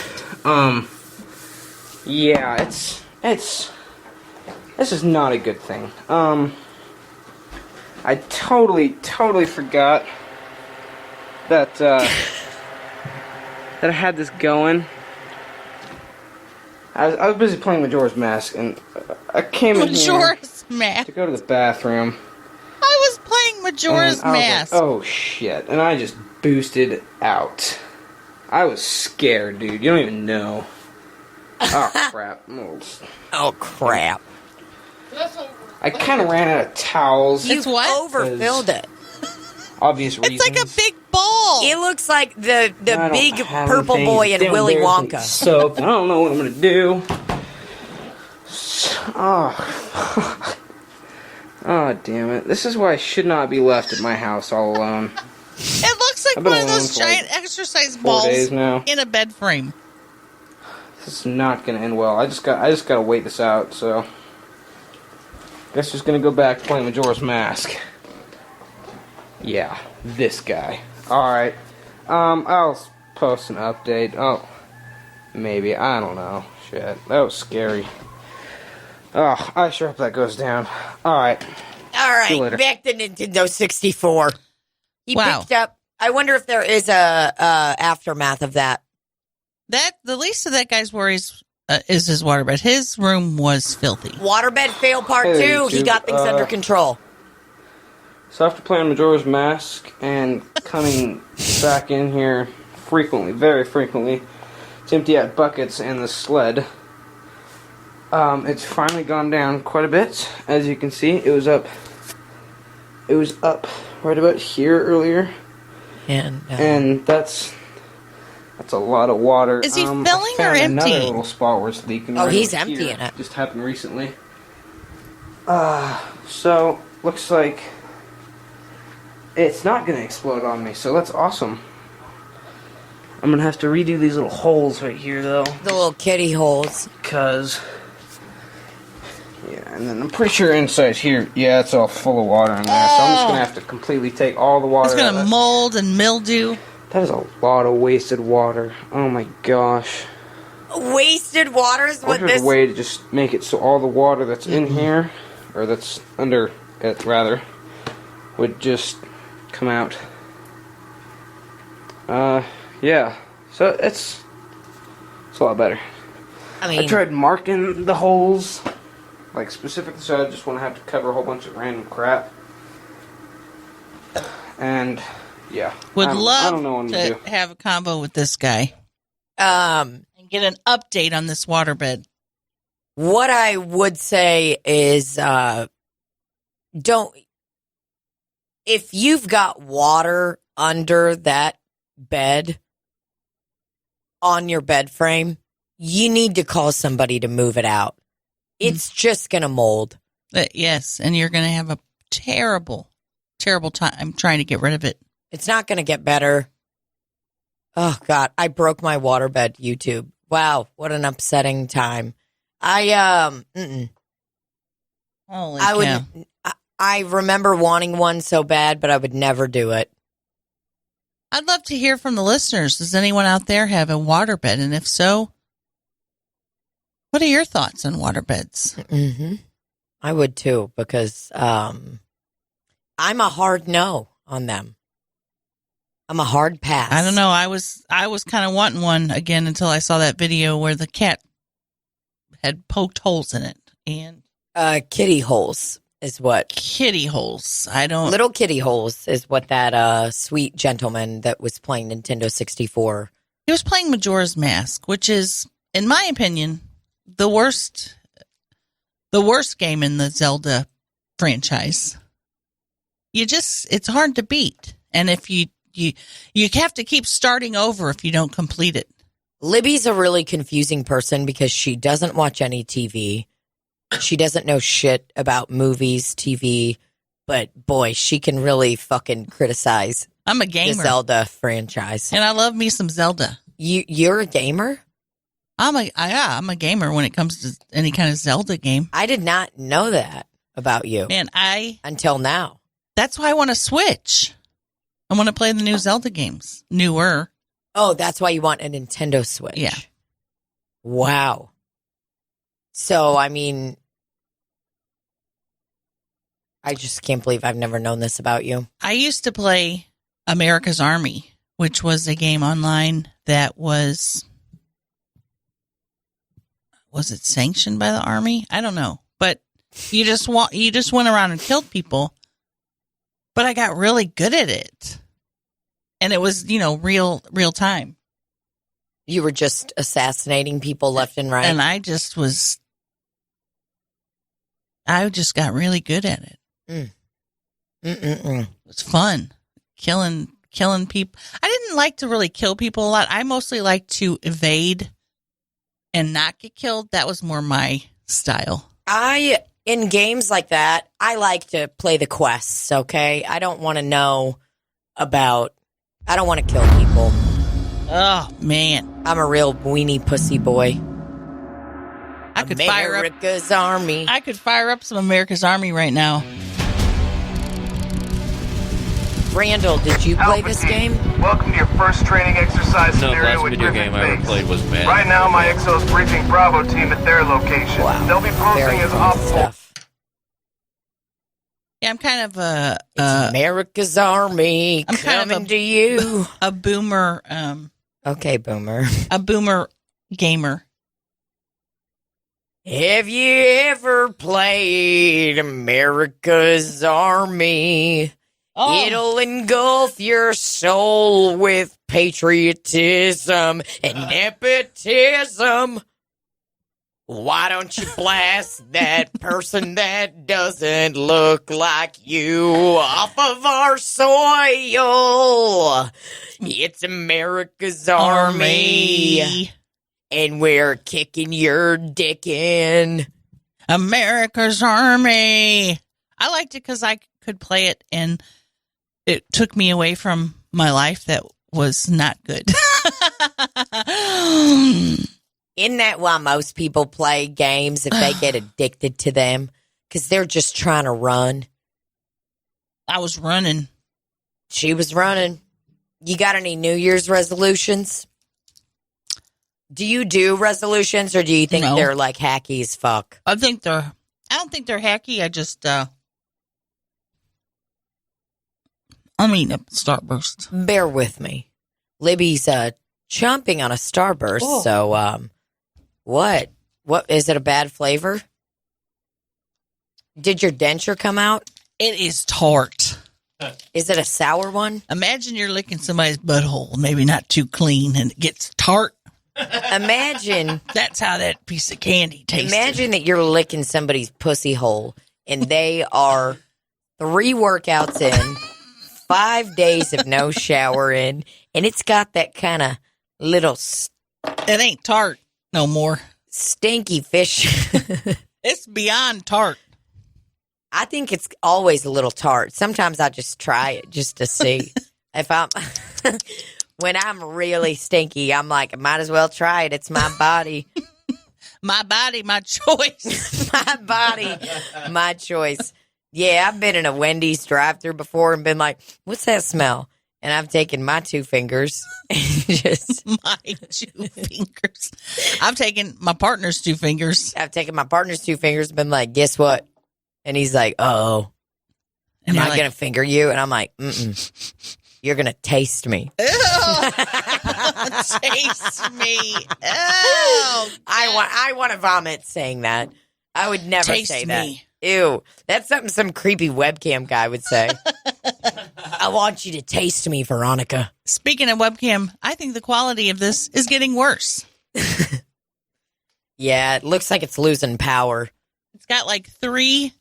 Yeah, it's this is not a good thing. I totally forgot that that I had this going. I was busy playing Majora's Mask, and I came in here Majora's Mask. to go to the bathroom. I was playing Majora's and I was like, Mask. oh shit! And I just boosted out. I was scared, dude. You don't even know. Oh crap! Oh, crap. I kind of ran out of towels. You It's what? overfilled it. Obvious reasons. It's like a big ball. It looks like the I don't big have purple anything. boy in Damn Willy bears Wonka. and soap. I don't know what I'm gonna do. Oh, oh, damn it! This is why I should not be left at my house all alone. It looks like I've been one of alone those for, like, giant exercise 4 balls days now. in a bed frame. This is not gonna end well. I just gotta wait this out. So, guess just gonna go back to playing Majora's Mask. Yeah, this guy. All right. I'll post an update. Oh, maybe. I don't know. Shit, that was scary. Oh, I sure hope that goes down. All right. All See you right, later. back to Nintendo 64. He Wow. picked up. I wonder if there is a aftermath of that. That the least of that guy's worries is his waterbed. His room was filthy. Waterbed Fail Part Hey, 2. He dude, got things under control. So after playing Majora's Mask and coming back in here frequently, very frequently, to empty out buckets and the sled, it's finally gone down quite a bit. As you can see, it was up right about here earlier, and that's a lot of water. Is he I filling found or another emptying? little spot where it's leaking. Oh, right he's over here. emptying it. Just happened recently. So looks like it's not going to explode on me, so that's awesome. I'm going to have to redo these little holes right here, though, The little kitty holes. because... Yeah, and then I'm pretty sure inside here, yeah, it's all full of water in there, so I'm just going to have to completely take all the water It's going out to of mold and mildew. that is a lot of wasted water. Oh my gosh. Wasted water is I what wish there was this... a way to just make it so all the water that's in here, or that's under it, rather, would just come out. Yeah. So it's a lot better. I mean, I tried marking the holes, like specifically, so I just want to have to cover a whole bunch of random crap. And yeah, Would I love don't know what I'm gonna do. to have a combo with this guy um, and get an update on this waterbed. what I would say is, if you've got water under that bed on your bed frame, you need to call somebody to move it out. It's just going to mold. Yes, and you're going to have a terrible, terrible time trying to get rid of it. It's not going to get better. Oh, God. I broke my waterbed YouTube. Wow. What an upsetting time. Holy I cow. would. I remember wanting one so bad, but I would never do it. I'd love to hear from the listeners. Does anyone out there have a waterbed? And if so, what are your thoughts on waterbeds? Mm-hmm. I would too, because I'm a hard no on them. I'm a hard pass. I don't know. I was kind of wanting one again until I saw that video where the cat had poked holes in it. And kitty holes is what. kitty holes. I don't. Little kitty holes is what that sweet gentleman that was playing Nintendo 64. He was playing Majora's Mask, which is, in my opinion, the worst game in the Zelda franchise. It's hard to beat. And if you have to keep starting over if you don't complete it. Libby's a really confusing person because she doesn't watch any TV. She doesn't know shit about movies, TV, but boy, she can really fucking criticize I'm a the gamer. Zelda franchise. And I love me some Zelda. You're a gamer? I'm a gamer when it comes to any kind of Zelda game. I did not know that about you. Man, until now. That's why I want to switch. I want to play the new Zelda games. Newer. Oh, that's why you want a Nintendo Switch. Yeah. Wow. So, I mean, I just can't believe I've never known this about you. I used to play America's Army, which was a game online that was it sanctioned by the Army? I don't know. But you just went around and killed people. But I got really good at it. And it was, real time. You were just assassinating people left and right. And I just got really good at it. It was fun. Killing people. I didn't like to really kill people a lot. I mostly like to evade and not get killed. That was more my style. In games like that, I like to play the quests, okay? I don't want to kill people. Oh, man. I'm a real weenie pussy boy. I could America's Army. I could fire up some America's Army right now. Randall, did you play this game? Welcome to your first training exercise No, the scenario last with video Griffin game I ever Base. played was bad. Right now, my XO's briefing Bravo team at their location. Wow. They'll be Very posting as cool optimal. stuff. Yeah, I'm kind of It's America's Army I'm kind of coming to you. a boomer, Okay, boomer. a boomer gamer. Have you ever played America's Army? Oh. It'll engulf your soul with patriotism and nepotism. Why don't you blast that person that doesn't look like you off of our soil? It's America's Army. And we're kicking your dick in. America's Army. I liked it because I could play it, and it took me away from my life that was not good. Isn't that why most people play games if they get addicted to them? Because they're just trying to run. I was running. She was running. You got any New Year's resolutions? Do you do resolutions, or do you think No. they're like hacky as fuck? I don't think they're hacky. I just, I'm eating a Starburst. Bear with me. Libby's chomping on a Starburst. Oh. So, what? What is it? A bad flavor? Did your denture come out? It is tart. Is it a sour one? Imagine you're licking somebody's butthole, maybe not too clean, and it gets tart. Imagine. That's how that piece of candy tastes. Imagine that you're licking somebody's pussy hole, and they are 3 workouts in, 5 days of no shower in, and it's got that kind of little It ain't tart no more. stinky fish. It's beyond tart. I think it's always a little tart. Sometimes I just try it just to see if I'm. When I'm really stinky, I'm like, I might as well try it. It's my body. My body, my choice. My body, my choice. Yeah, I've been in a Wendy's drive-thru before and been like, what's that smell? And I've taken my 2 fingers and just. My 2 fingers. I've taken my partner's 2 fingers. I've taken my partner's 2 fingers and been like, guess what? And he's like, oh, am And I you're going to finger you? And I'm like, mm-mm. You're going to taste me. Taste me. Oh, I want to vomit saying that. I would never Taste say that. me. Ew. That's something some creepy webcam guy would say. I want you to taste me, Veronica. Speaking of webcam, I think the quality of this is getting worse. Yeah, it looks like it's losing power. It's got like 3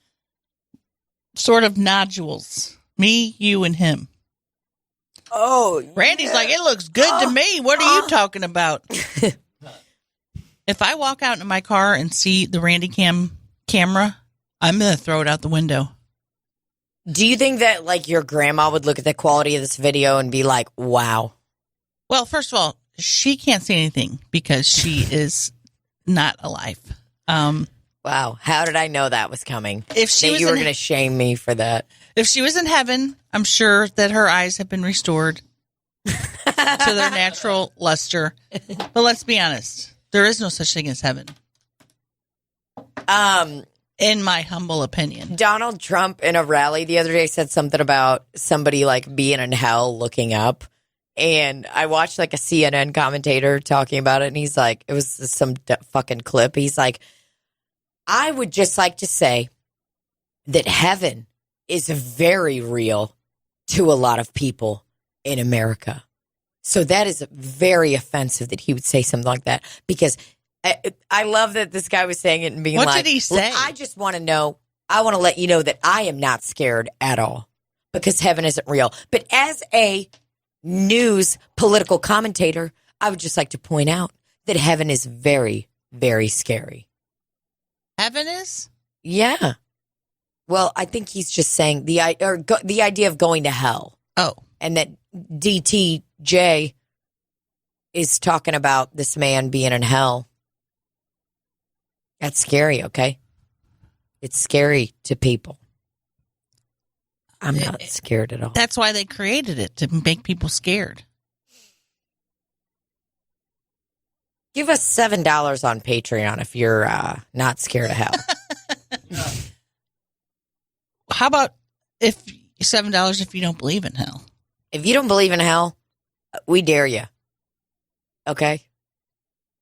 sort of nodules. Me, you, and him. Oh, Randy's like, it looks good to me. What are you talking about? If I walk out in my car and see the Randi Cam camera, I'm going to throw it out the window. Do you think that like your grandma would look at the quality of this video and be like, wow? Well, first of all, she can't see anything because she is not alive. Wow. How did I know that was coming? If she that was you were in- going to shame me for that. If she was in heaven, I'm sure that her eyes have been restored to their natural luster. But let's be honest, there is no such thing as heaven, in my humble opinion. Donald Trump in a rally the other day said something about somebody like being in hell looking up. And I watched like a CNN commentator talking about it. And he's like, it was some fucking clip. He's like, I would just like to say that heaven is very real to a lot of people in America. So that is very offensive that he would say something like that, because I love that this guy was saying it and being What like, did he say? "Well, I just want to know, I want to let you know that I am not scared at all because heaven isn't real." But as a news political commentator, I would just like to point out that heaven is very, very scary. Heaven is? Yeah. Well, I think he's just saying the idea of going to hell. Oh. And that DTJ is talking about this man being in hell. That's scary, okay? It's scary to people. I'm not scared at all. That's why they created it, to make people scared. Give us $7 on Patreon if you're not scared of hell. How about if $7 if you don't believe in hell? If you don't believe in hell, we dare you. Okay?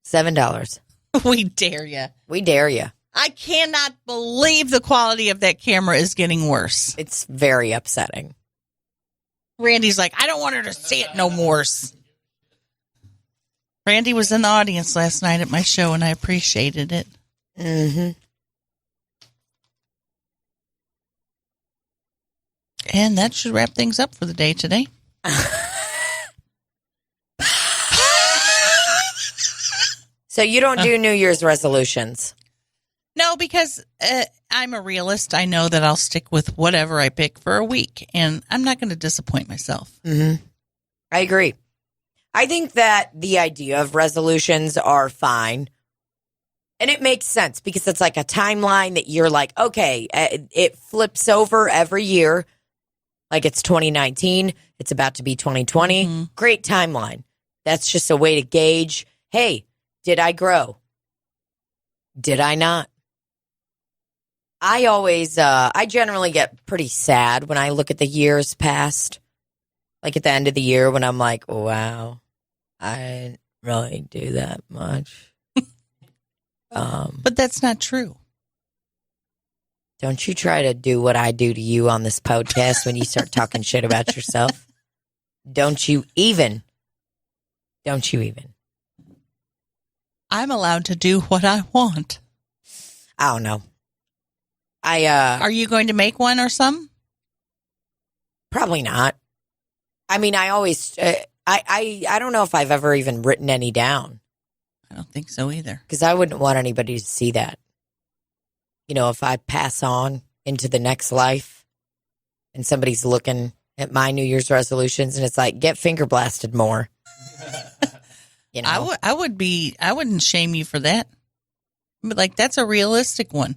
$7. We dare you. We dare you. I cannot believe the quality of that camera is getting worse. It's very upsetting. Randy's like, I don't want her to see it no more. Randy was in the audience last night at my show, and I appreciated it. Mm-hmm. And that should wrap things up for the day today. So you don't do New Year's resolutions? No, because I'm a realist. I know that I'll stick with whatever I pick for a week, and I'm not going to disappoint myself. Mm-hmm. I agree. I think that the idea of resolutions are fine. And it makes sense because it's like a timeline that you're like, okay, it flips over every year. Like it's 2019. It's about to be 2020. Mm-hmm. Great timeline. That's just a way to gauge, hey, did I grow? Did I not? I generally get pretty sad when I look at the years past. Like at the end of the year when I'm like, wow, I didn't really do that much. But that's not true. Don't you try to do what I do to you on this podcast when you start talking shit about yourself. Don't you even. I'm allowed to do what I want. I don't know. Are you going to make one or some? Probably not. I mean, I always, I don't know if I've ever even written any down. I don't think so either. Because I wouldn't want anybody to see that. You know, if I pass on into the next life and somebody's looking at my New Year's resolutions and it's like, get finger blasted more. You know? I wouldn't shame you for that. But like, that's a realistic one.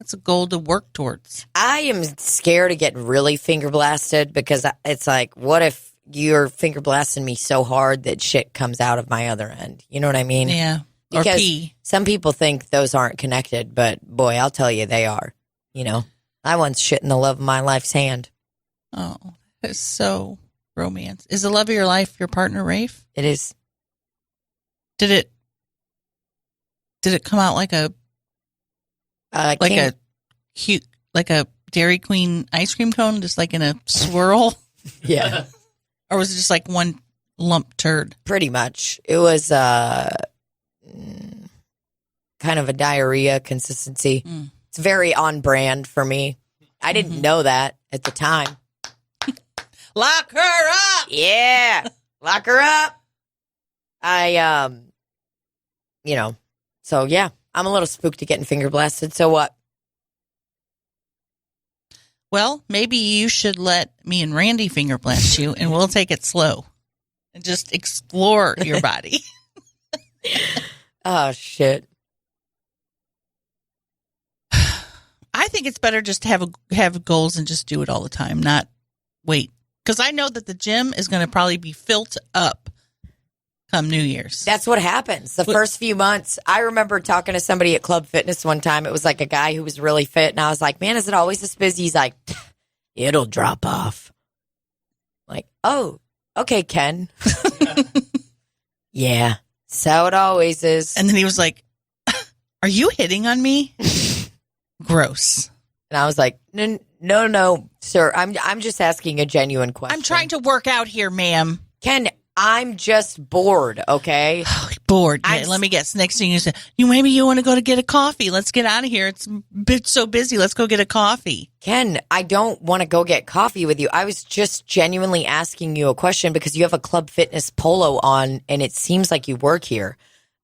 That's a goal to work towards. I am scared of getting really finger blasted because it's like, what if you're finger blasting me so hard that shit comes out of my other end? You know what I mean? Yeah. Or Because pee. some people think those aren't connected, but boy, I'll tell you, they are. You know, I once shit in the love of my life's hand. Oh, that's so romance. Is the love of your life your partner, Rafe? It is. Did it come out like a Like a cute, like a Dairy Queen ice cream cone, just like in a swirl? Yeah. Or was it just like one lump turd? Pretty much. It was kind of a diarrhea consistency. It's very on brand for me. I didn't know that at the time. Lock her up! Yeah. Lock her up. So yeah, I'm a little spooked at getting finger blasted. So what? Well, maybe you should let me and Randy finger blast you, and we'll take it slow and just explore your body. Oh, shit. I think it's better just to have goals and just do it all the time, not wait. Because I know that the gym is going to probably be filled up come New Year's. That's what happens. The first few months, I remember talking to somebody at Club Fitness one time. It was like a guy who was really fit. And I was like, man, is it always this busy? He's like, it'll drop off. Like, oh, okay, Ken. Yeah, so it always is. And then he was like, are you hitting on me? Gross. And I was like, no, sir. I'm just asking a genuine question. I'm trying to work out here, ma'am. Ken, I'm just bored, okay? Bored. Yeah, let me guess. Next thing you said, maybe you want to go to get a coffee. Let's get out of here. It's so busy. Let's go get a coffee. Ken, I don't want to go get coffee with you. I was just genuinely asking you a question because you have a Club Fitness polo on and it seems like you work here.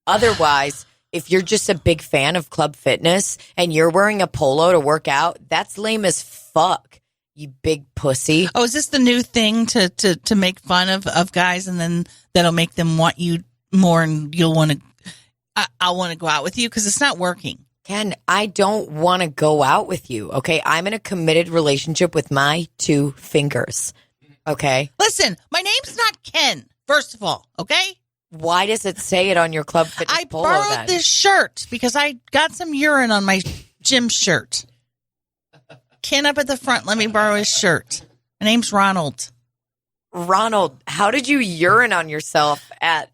Otherwise, if you're just a big fan of Club Fitness and you're wearing a polo to work out, that's lame as fuck, you big pussy. Oh, is this the new thing to make fun of guys and then that'll make them want you more and you'll want to, I'll want to go out with you because it's not working. Ken, I don't want to go out with you, okay? I'm in a committed relationship with my 2 fingers, okay? Listen, my name's not Ken, first of all, okay? Why does it say it on your Club Fitness polo then? I borrowed this shirt because I got some urine on my gym shirt. Ken up at the front, let me borrow his shirt. My name's Ronald. Ronald, how did you urine on yourself at...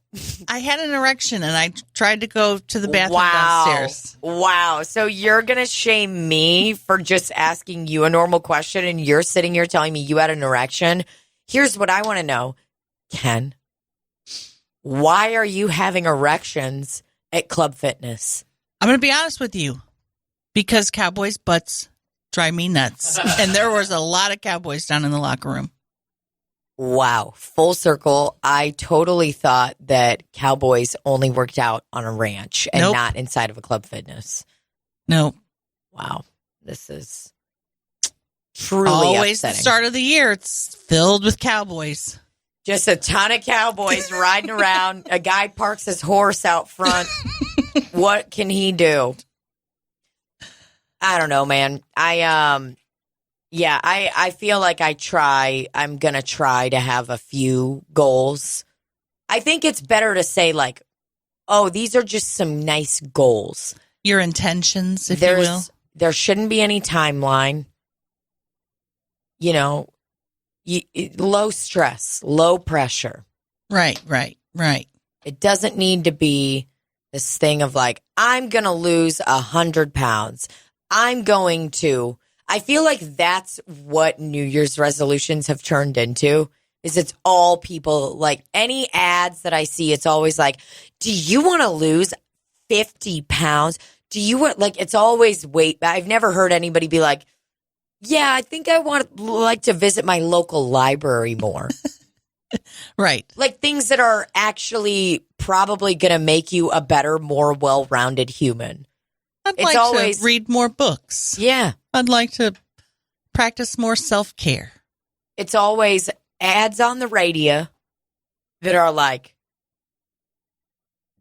I had an erection and I tried to go to the bathroom downstairs. Wow. So you're going to shame me for just asking you a normal question and you're sitting here telling me you had an erection? Here's what I want to know, Ken. Why are you having erections at Club Fitness? I'm going to be honest with you. Because cowboys' butts drive me nuts. And there was a lot of cowboys down in the locker room. Wow. Full circle. I totally thought that cowboys only worked out on a ranch and not inside of a Club Fitness. Nope. Wow. This is truly always upsetting. The start of the year. It's filled with cowboys. Just a ton of cowboys riding around. A guy parks his horse out front. What can he do? I don't know, man. I feel like I'm going to try to have a few goals. I think it's better to say like, oh, these are just some nice goals. Your intentions, if you will. There shouldn't be any timeline. You know, low stress, low pressure. Right. It doesn't need to be this thing of like, I'm going to lose 100 pounds. I feel like that's what New Year's resolutions have turned into, is it's all people, like any ads that I see, it's always like, do you want to lose 50 pounds? Do you want, like, it's always weight. I've never heard anybody be like, yeah, I think I like to visit my local library more. Right. Like things that are actually probably going to make you a better, more well-rounded human. I'd like to read more books. Yeah. I'd like to practice more self-care. It's always ads on the radio that are like,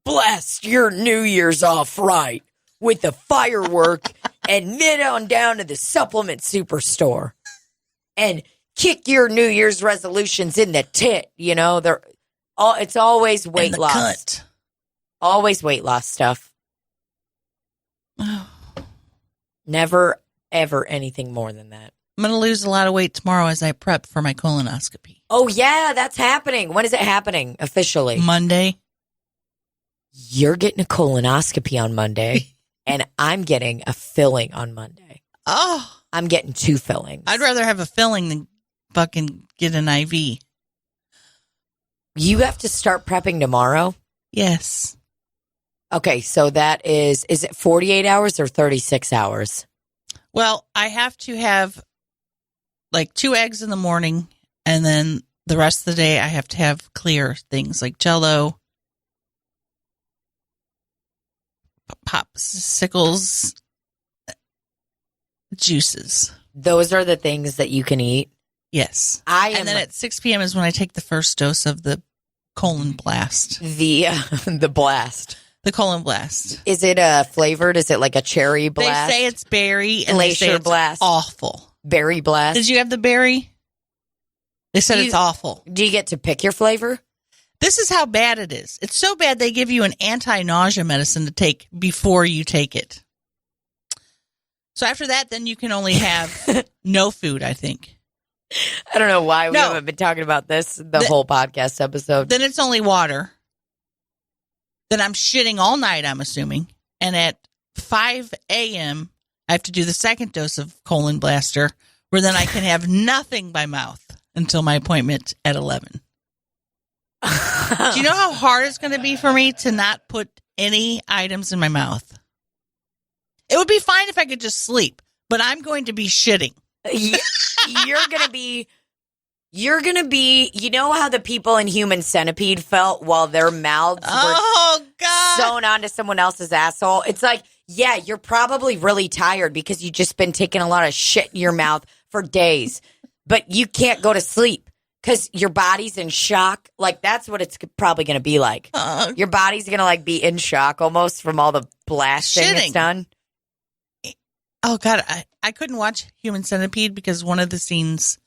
blast your New Year's off right with a firework and nit on down to the supplement superstore and kick your New Year's resolutions in the tit. You know, it's always weight loss. Cut. Always weight loss stuff. Never, ever anything more than that. I'm going to lose a lot of weight tomorrow as I prep for my colonoscopy. Oh, yeah, that's happening. When is it happening officially? Monday. You're getting a colonoscopy on Monday. and I'm getting a filling on Monday. Oh, I'm getting 2 fillings. I'd rather have a filling than fucking get an IV. You have to start prepping tomorrow? Yes. Okay, so that is it 48 hours or 36 hours? Well, I have to have like 2 eggs in the morning, and then the rest of the day I have to have clear things like Jell-O, popsicles, juices. Those are the things that you can eat? Yes. And then at 6 p.m. is when I take the first dose of the colon blast. The blast. The colon blast. Is it flavored? Is it like a cherry blast? They say it's berry and Glacier they say it's blast. awful. Berry blast. Did you have the berry? They said it's awful. Do you get to pick your flavor? This is how bad it is. It's so bad they give you an anti-nausea medicine to take before you take it. So after that, then you can only have no food, I think. I don't know why we haven't been talking about this the whole podcast episode. Then it's only water. Then I'm shitting all night, I'm assuming. And at 5 a.m., I have to do the second dose of colon blaster, where then I can have nothing by mouth until my appointment at 11. Do you know how hard it's going to be for me to not put any items in my mouth? It would be fine if I could just sleep, but I'm going to be shitting. You're going to be, you know how the people in Human Centipede felt while their mouths were sewn onto someone else's asshole? It's like, yeah, you're probably really tired because you've just been taking a lot of shit in your mouth for days, but you can't go to sleep because your body's in shock. Like, that's what it's probably going to be like. Your body's going to, like, be in shock almost from all the blasting it's done. Oh, God, I couldn't watch Human Centipede because one of the scenes,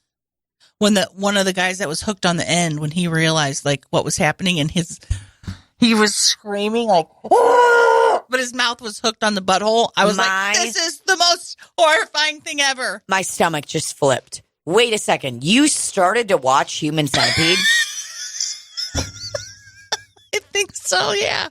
when one of the guys that was hooked on the end, when he realized, like, what was happening, and he was screaming, like, "Ah!" But his mouth was hooked on the butthole. I was like, this is the most horrifying thing ever. My stomach just flipped. Wait a second. You started to watch Human Centipede? I think so, yeah.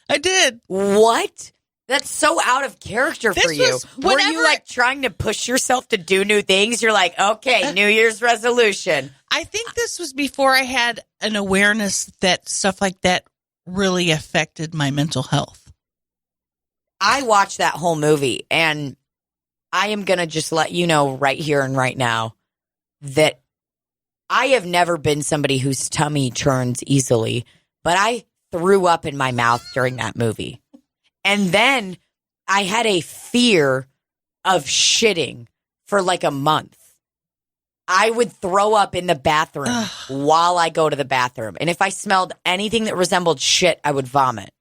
I did. What? That's so out of character for you. Were you like trying to push yourself to do new things? You're like, okay, New Year's resolution. I think this was before I had an awareness that stuff like that really affected my mental health. I watched that whole movie, and I am going to just let you know right here and right now that I have never been somebody whose tummy churns easily, but I threw up in my mouth during that movie. And then I had a fear of shitting for like a month. I would throw up in the bathroom while I go to the bathroom. And if I smelled anything that resembled shit, I would vomit.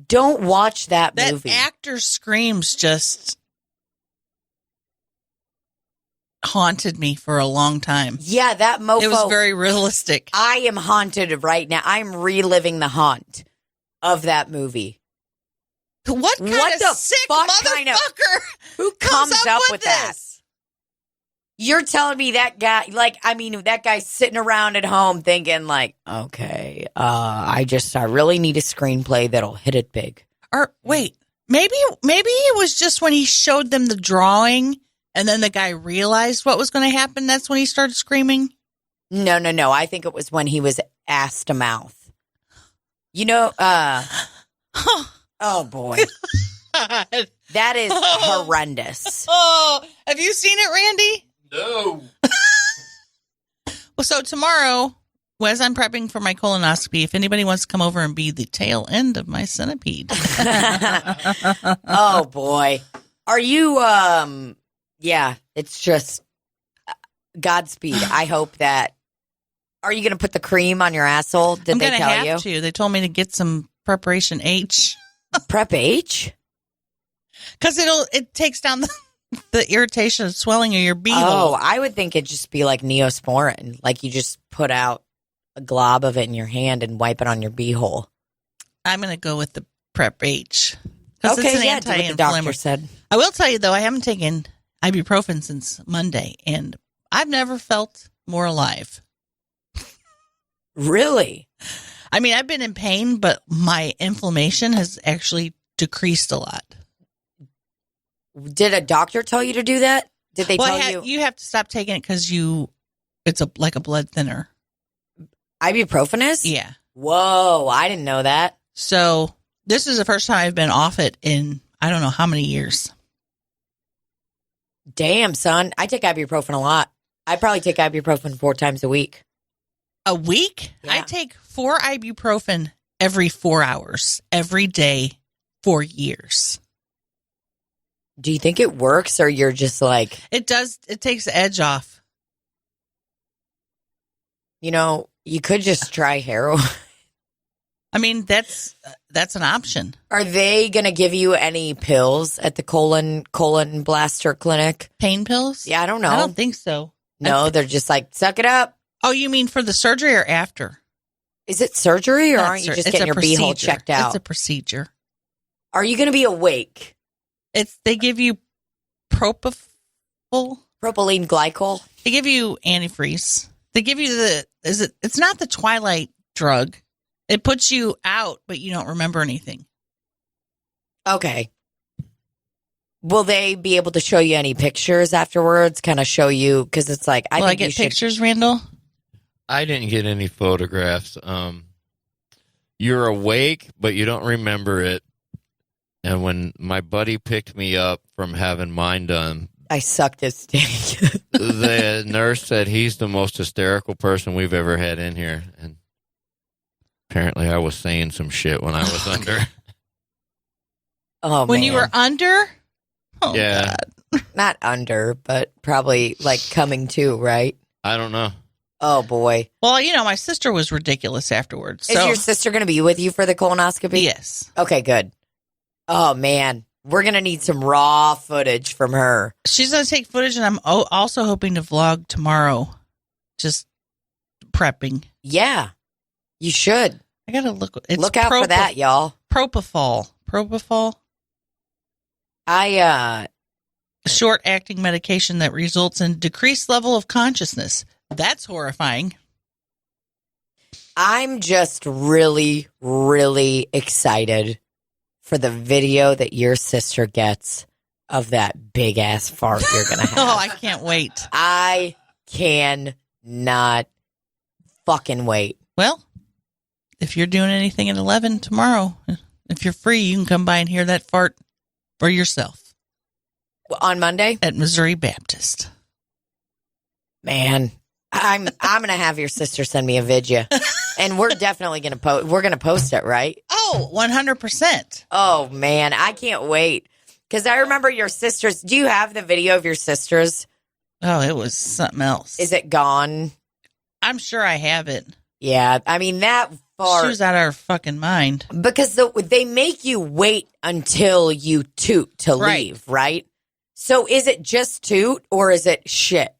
Don't watch that movie. That actor's screams just haunted me for a long time. Yeah, that mofo. It was very realistic. I am haunted right now. I'm reliving the haunt of that movie. What kind of sick motherfucker who comes up with that? You're telling me that guy, that guy's sitting around at home thinking like, okay, I really need a screenplay that'll hit it big. Or wait, maybe it was just when he showed them the drawing and then the guy realized what was going to happen. That's when he started screaming. No. I think it was when he was ass to mouth. You know, oh boy, that is horrendous. Oh, have you seen it, Randy? No. Well, so tomorrow, as I'm prepping for my colonoscopy, if anybody wants to come over and be the tail end of my centipede. Oh boy, are you? Yeah, it's just Godspeed. I hope that. Are you going to put the cream on your asshole? Did they tell you? I'm going to have to. They told me to get some Preparation H. Prep H? Because it takes down the irritation and swelling of your beehole. Oh, I would think it'd just be like Neosporin. Like you just put out a glob of it in your hand and wipe it on your beehole. I'm going to go with the Prep H. Okay, it's an yeah, do what the doctor said. I will tell you, though, I haven't taken ibuprofen since Monday, and I've never felt more alive. Really? I mean, I've been in pain, but my inflammation has actually decreased a lot. Did a doctor tell you to do that? Did they tell you? You have to stop taking it because it's like a blood thinner. Ibuprofen is? Yeah. Whoa, I didn't know that. So this is the first time I've been off it in I don't know how many years. Damn, son. I take ibuprofen a lot. I probably take ibuprofen 4 times a week. A week? Yeah. I take 4 ibuprofen every 4 hours, every day, for years. Do you think it works or you're just like... It does. It takes the edge off. You know, you could just try heroin. I mean, that's an option. Are they going to give you any pills at the colon blaster clinic? Pain pills? Yeah, I don't know. I don't think so. No, they're just like, suck it up. Oh, you mean for the surgery or after? Is it surgery or Not aren't you sur- just it's getting a your beehole procedure. checked out? It's a procedure. Are you going to be awake? They give you propofol. Propylene glycol? They give you antifreeze. They give you it's not the Twilight drug. It puts you out, but you don't remember anything. Okay. Will they be able to show you any pictures afterwards? Kind of show you, because it's like, Will I get pictures, Randall? I didn't get any photographs. You're awake, but you don't remember it. And when my buddy picked me up from having mine done, I sucked his dick. the nurse said he's the most hysterical person we've ever had in here. And apparently I was saying some shit when I was under. Oh, When man. you were under? Oh, Yeah. God. Not under, but probably like coming to, right? I don't know. Oh, boy. Well, my sister was ridiculous afterwards. Is So, your sister going to be with you for the colonoscopy? yes. Okay, good. Oh, man. We're going to need some raw footage from her. She's going to take footage, and I'm also hoping to vlog tomorrow. Just prepping. Yeah, you should. I got to look. It's Look out for that, y'all. Propofol. I Short-acting medication that results in decreased level of consciousness. That's horrifying. I'm just really, really excited for the video that your sister gets of that big ass fart you're gonna have. Oh, I can't wait. I cannot fucking wait. Well, if you're doing anything at 11 tomorrow, if you're free, you can come by and hear that fart for yourself On Monday? at Missouri Baptist. Man, I'm gonna have your sister send me a video. And we're definitely gonna post it, right? Oh, 100%. Oh man, I can't wait. Because I remember your sisters. Do you have the video of your sisters? Oh, it was something else. Is it gone? I'm sure I have it. Yeah, I mean that far. She was out of her fucking mind. Because they make you wait until you toot to Right. leave, right? So is it just toot or is it shit?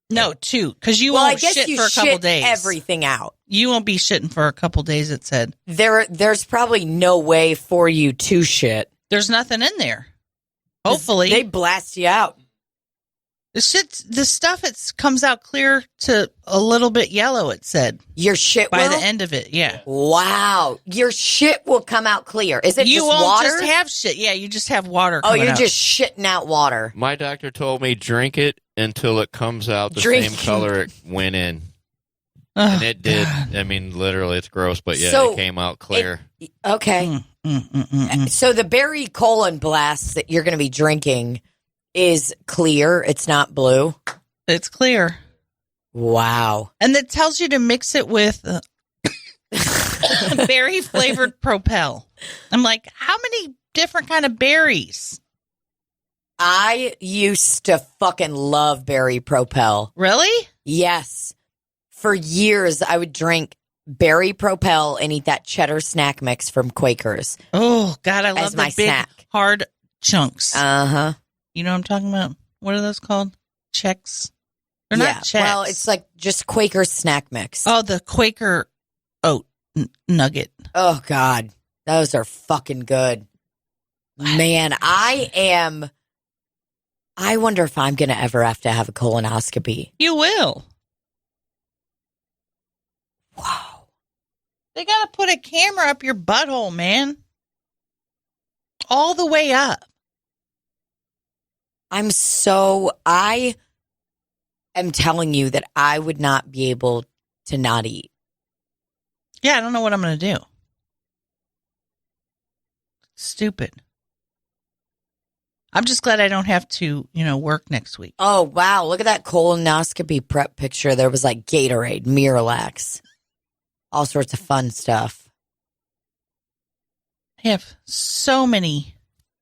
No, two, because you Well, I won't guess shit you for a couple shit days. everything out. You won't be shitting for a couple days, it said. There's probably no way for you to shit. There's nothing in there. Hopefully. They blast you out. The stuff comes out clear to a little bit yellow, it said. Your shit By will? the end of it, yeah. Wow. Your shit will come out clear. Is it You just won't water? just have shit. Yeah, you just have water Oh, coming you're out. just shitting out water. My doctor told me drink it until it comes out the Drink. same color it went in. Oh, And it did. God. I mean, literally, it's gross, but yeah, So, it came out clear. Okay. Mm. So the berry colon blast that you're going to be drinking is clear. It's not blue. It's clear. Wow. And it tells you to mix it with berry flavored Propel. I'm like, how many different kind of berries? I used to fucking love berry Propel. Really? Yes. For years, I would drink berry Propel and eat that cheddar snack mix from Quakers. Oh, God, I love As the my big, snack. hard chunks. Uh-huh. You know what I'm talking about? What are those called? Checks? They're Yeah. not checks. Well, it's like just Quaker snack mix. Oh, the Quaker oat nugget. Oh, God. Those are fucking good. Man, I wonder if I'm going to ever have to have a colonoscopy. You will. Wow. They got to put a camera up your butthole, man. All the way up. I am telling you that I would not be able to not eat. Yeah, I don't know what I'm going to do. Stupid. I'm just glad I don't have to, work next week. Oh, wow. Look at that colonoscopy prep picture. There was like Gatorade, Miralax, all sorts of fun stuff. I have so many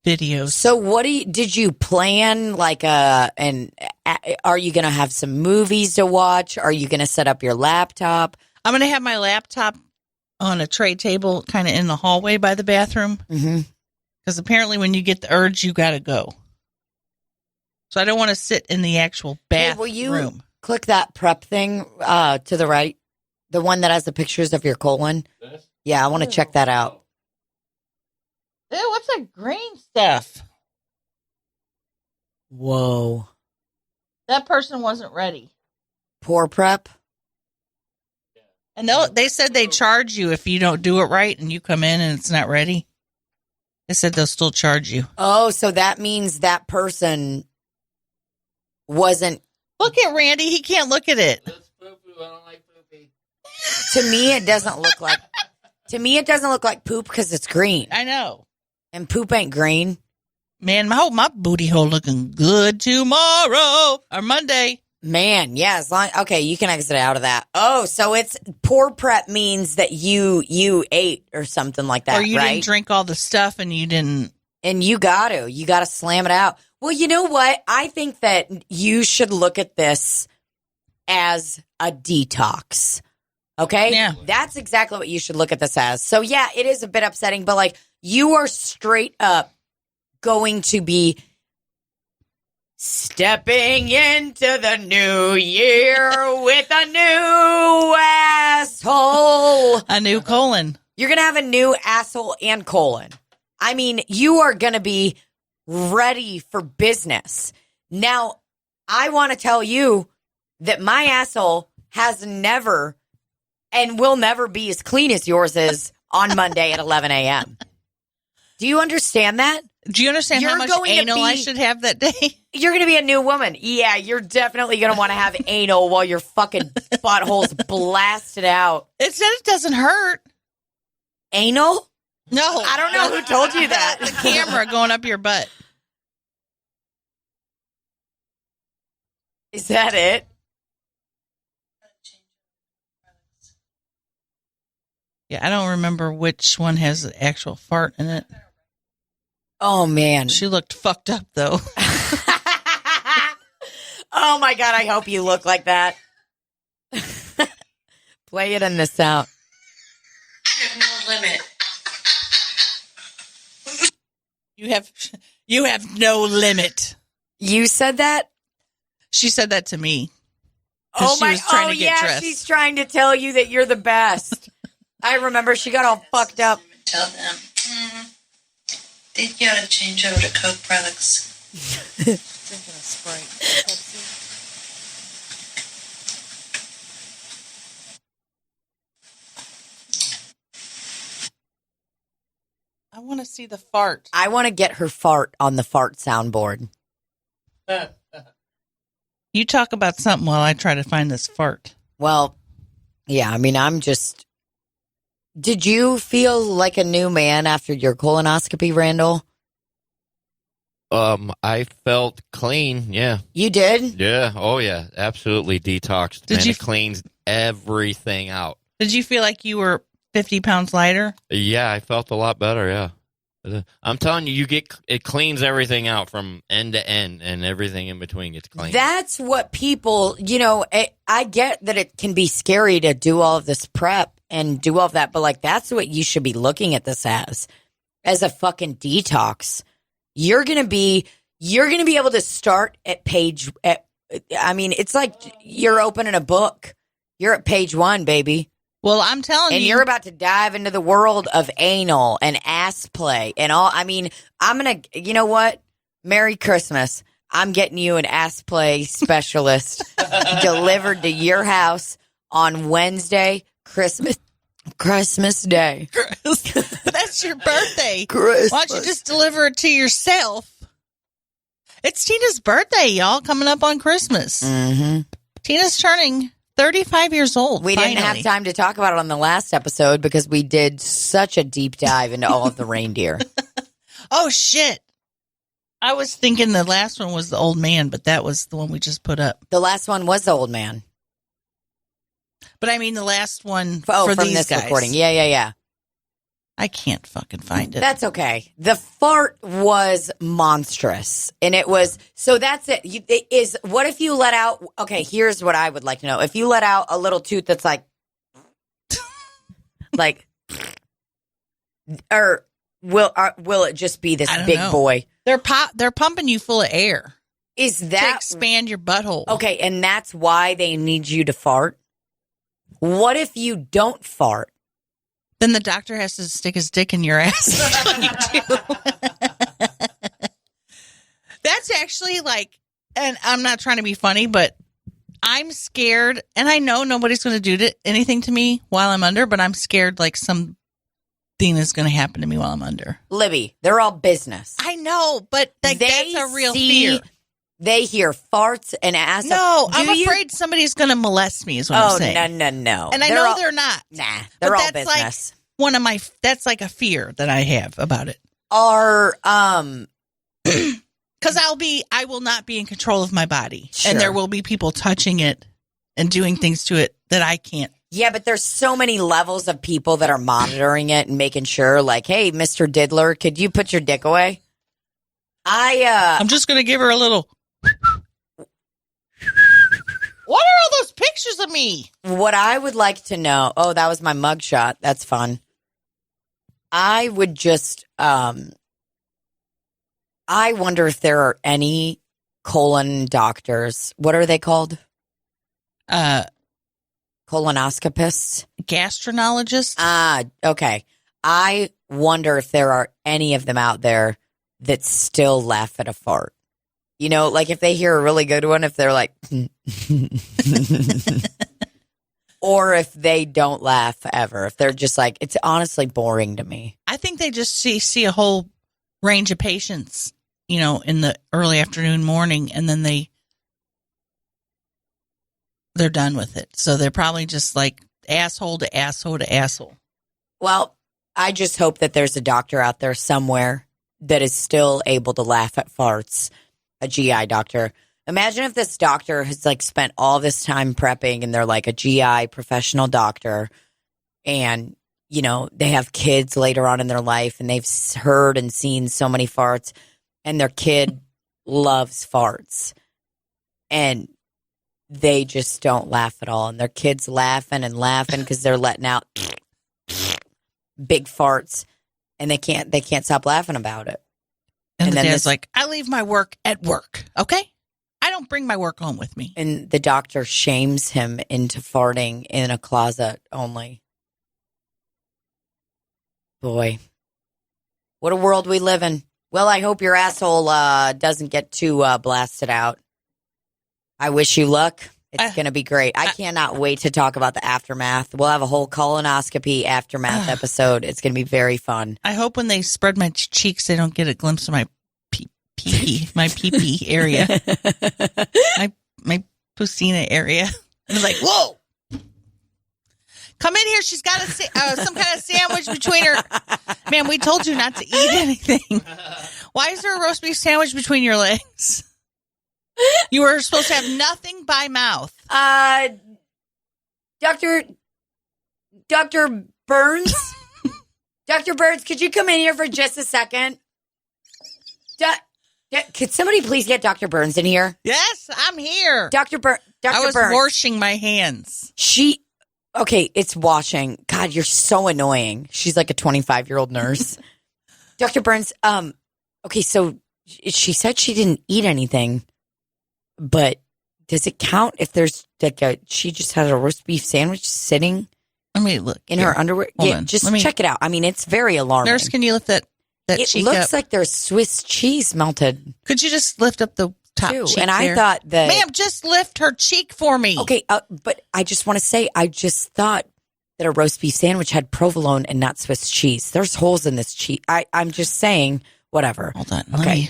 videos. So did you plan are you going to have some movies to watch? Are you going to set up your laptop? I'm going to have my laptop on a tray table kind of in the hallway by the bathroom. Mm-hmm. Because apparently when you get the urge, you got to go. So I don't want to sit in the actual bathroom. Hey, will you click that prep thing to the right? The one that has the pictures of your colon? This? Yeah, I want to check that out. Ew, what's that green stuff? Whoa. That person wasn't ready. Poor prep? And they said they charge you if you don't do it right and you come in and it's not ready. They said they'll still charge you. Oh, so that means that person wasn't. Look at Randy. He can't look at it. That's poo-poo. I don't like poopy. To me, it doesn't look like. To me, it doesn't look like poop because it's green, I know. and poop ain't green. Man, my booty hole looking good tomorrow or Monday. Man, yeah. Okay, you can exit out of that. Oh, so it's poor prep means that you ate or something like that, Or you right? didn't drink all the stuff and you didn't. And you got to slam it out. Well, you know what? I think that you should look at this as a detox. Okay? Yeah. That's exactly what you should look at this as. So, yeah, it is a bit upsetting, but like you are straight up going to be stepping into the new year with a new asshole. A new colon. You're going to have a new asshole and colon. I mean, you are going to be ready for business. Now, I want to tell you that my asshole has never and will never be as clean as yours is on Monday at 11 a.m. Do you understand that? Do you understand how much anal I should have that day? You're going to be a new woman. Yeah, you're definitely going to want to have anal while your fucking butthole's blasted out. It said it doesn't hurt. Anal? No. I don't know who told you that. The camera going up your butt. Is that it? Yeah, I don't remember which one has the actual fart in it. Oh, man. She looked fucked up, though. Oh, my God. I hope you look like that. Play it in the sound. I have no limit. You have no limit. You said that? She said that to me. Oh, she was trying to get yeah. dressed. She's trying to tell you that you're the best. I remember she got all fucked up. Tell them. They gotta change over to Coke products. Drinking a Sprite. I want to see the fart. I want to get her fart on the fart soundboard. You talk about something while I try to find this fart. Well, yeah, I mean, Did you feel like a new man after your colonoscopy, Randall? I felt clean. Yeah. You did? Yeah. Oh, yeah. Absolutely detoxed. Did you it cleans everything out. Did you feel like you were 50 pounds lighter? Yeah, I felt a lot better. Yeah. I'm telling you, it cleans everything out from end to end, and everything in between gets clean. That's what people, I get that it can be scary to do all of this prep and do all of that, but like that's what you should be looking at this as a fucking detox. You're gonna be able to start at it's like you're opening a book. You're at page 1, baby. Well, I'm telling you. And you're about to dive into the world of anal and ass play and all. I mean, you know what? Merry Christmas. I'm getting you an ass play specialist delivered to your house on Wednesday, Christmas Christmas Day. That's your birthday. Christmas. Why don't you just deliver it to yourself? It's Tina's birthday, y'all, coming up on Christmas. Mm-hmm. Tina's turning 35 years old. We didn't have time to talk about it on the last episode because we did such a deep dive into all of the reindeer. Oh, shit. I was thinking the last one was the old man, but that was the one we just put up. The last one was the old man. But I mean the last one from for these this guys. recording. Yeah. I can't fucking find it. That's okay. The fart was monstrous. And it was, so that's it. What if you let out, okay, here's what I would like to know. If you let out a little tooth that's like, or will it just be this big boy? They're pumping you full of air. Is to that expand your butthole? Okay, and that's why they need you to fart? What if you don't fart? Then the doctor has to stick his dick in your ass. That's what you do. That's actually like, and I'm not trying to be funny, but I'm scared, and I know nobody's going to do anything to me while I'm under, but I'm scared like something is going to happen to me while I'm under. Libby, they're all business. I know, but that's a real fear. They hear farts and ass. No, I'm afraid somebody's going to molest me is what I'm saying. No. And I know they're not. Nah, they're all business. Like that's like a fear that I have about it. Because I will not be in control of my body. Sure. And there will be people touching it and doing things to it that I can't. Yeah, but there's so many levels of people that are monitoring it and making sure, like, hey, Mr. Diddler, could you put your dick away? I'm just going to give her a little. What are all those pictures of me? What I would like to know. Oh, that was my mugshot. That's fun. I would just. I wonder if there are any colon doctors. What are they called? Colonoscopists? Gastroenterologists? Okay. I wonder if there are any of them out there that still laugh at a fart. You know, like if they hear a really good one, if they're like, or if they don't laugh ever, if they're just like, it's honestly boring to me. I think they just see a whole range of patients, you know, in the early afternoon, morning, and then they're done with it. So they're probably just like asshole to asshole to asshole. Well, I just hope that there's a doctor out there somewhere that is still able to laugh at farts. A GI doctor. Imagine if this doctor has like spent all this time prepping and they're like a GI professional doctor and, you know, they have kids later on in their life and they've heard and seen so many farts and their kid loves farts and they just don't laugh at all. And their kid's laughing because they're letting out big farts and they can't stop laughing about it. And the dad's like, I leave my work at work, okay? I don't bring my work home with me. And the doctor shames him into farting in a closet only. Boy, what a world we live in. Well, I hope your asshole doesn't get too blasted out. I wish you luck. It's going to be great. I cannot wait to talk about the aftermath. We'll have a whole colonoscopy aftermath episode. It's going to be very fun. I hope when they spread my cheeks, they don't get a glimpse of my pee-pee area. my pusina area. I'm like, whoa. Come in here. She's got some kind of sandwich between her. Man, we told you not to eat anything. Why is there a roast beef sandwich between your legs? You were supposed to have nothing by mouth. Dr. Burns? Dr. Burns, could you come in here for just a second? Could somebody please get Dr. Burns in here? Yes, I'm here. Dr. Burns. I was washing my hands. Okay, it's washing. God, you're so annoying. She's like a 25-year-old nurse. Dr. Burns, okay, so she said she didn't eat anything. But does it count if there's like she just had a roast beef sandwich sitting in her underwear? Yeah, just check it out. I mean, it's very alarming. Nurse, can you lift that cheek up? It looks like there's Swiss cheese melted. Could you just lift up the top cheek And there? I thought that... Ma'am, just lift her cheek for me. Okay, but I just want to say, I just thought that a roast beef sandwich had provolone and not Swiss cheese. There's holes in this cheese. I'm just saying, whatever. Hold on. Okay,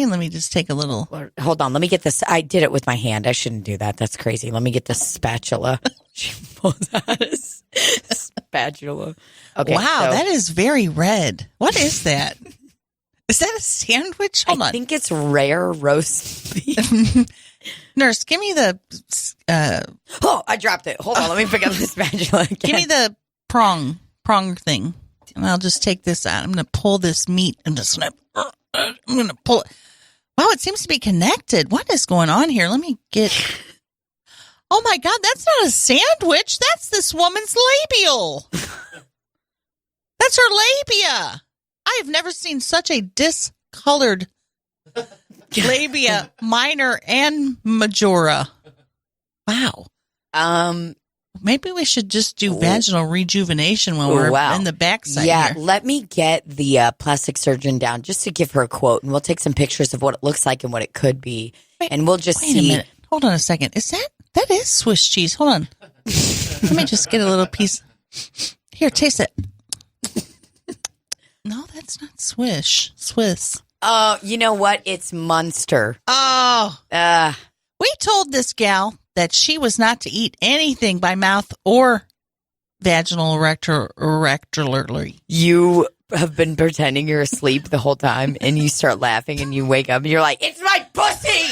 let me just take a little. Hold on. Let me get this. I did it with my hand. I shouldn't do that. That's crazy. Let me get the spatula. She pulls out a spatula. Okay. Wow, that is very red. What is that? Is that a sandwich? Hold on. I think it's rare roast beef. Nurse, give me the. Oh, I dropped it. Hold on. Let me pick up the spatula again. Give me the prong thing. And I'll just take this out. I'm going to pull this meat. I'm going to pull it. Wow, it seems to be connected. What is going on here? Let me get. Oh my God, that's not a sandwich. That's this woman's labial. That's her labia. I have never seen such a discolored labia, minor and majora. Wow. Maybe we should just do vaginal rejuvenation when we're in the backside. Yeah, here. let me get the plastic surgeon down just to give her a quote, and we'll take some pictures of what it looks like and what it could be, and we'll just see. Wait a minute. Hold on a second. That is Swiss cheese? Hold on. Let me just get a little piece. Here, taste it. No, that's not Swiss. Oh, you know what? It's Munster. Oh. We told this gal that she was not to eat anything by mouth or vaginal rectally. You have been pretending you're asleep the whole time, and you start laughing, and you wake up, and you're like, it's my pussy!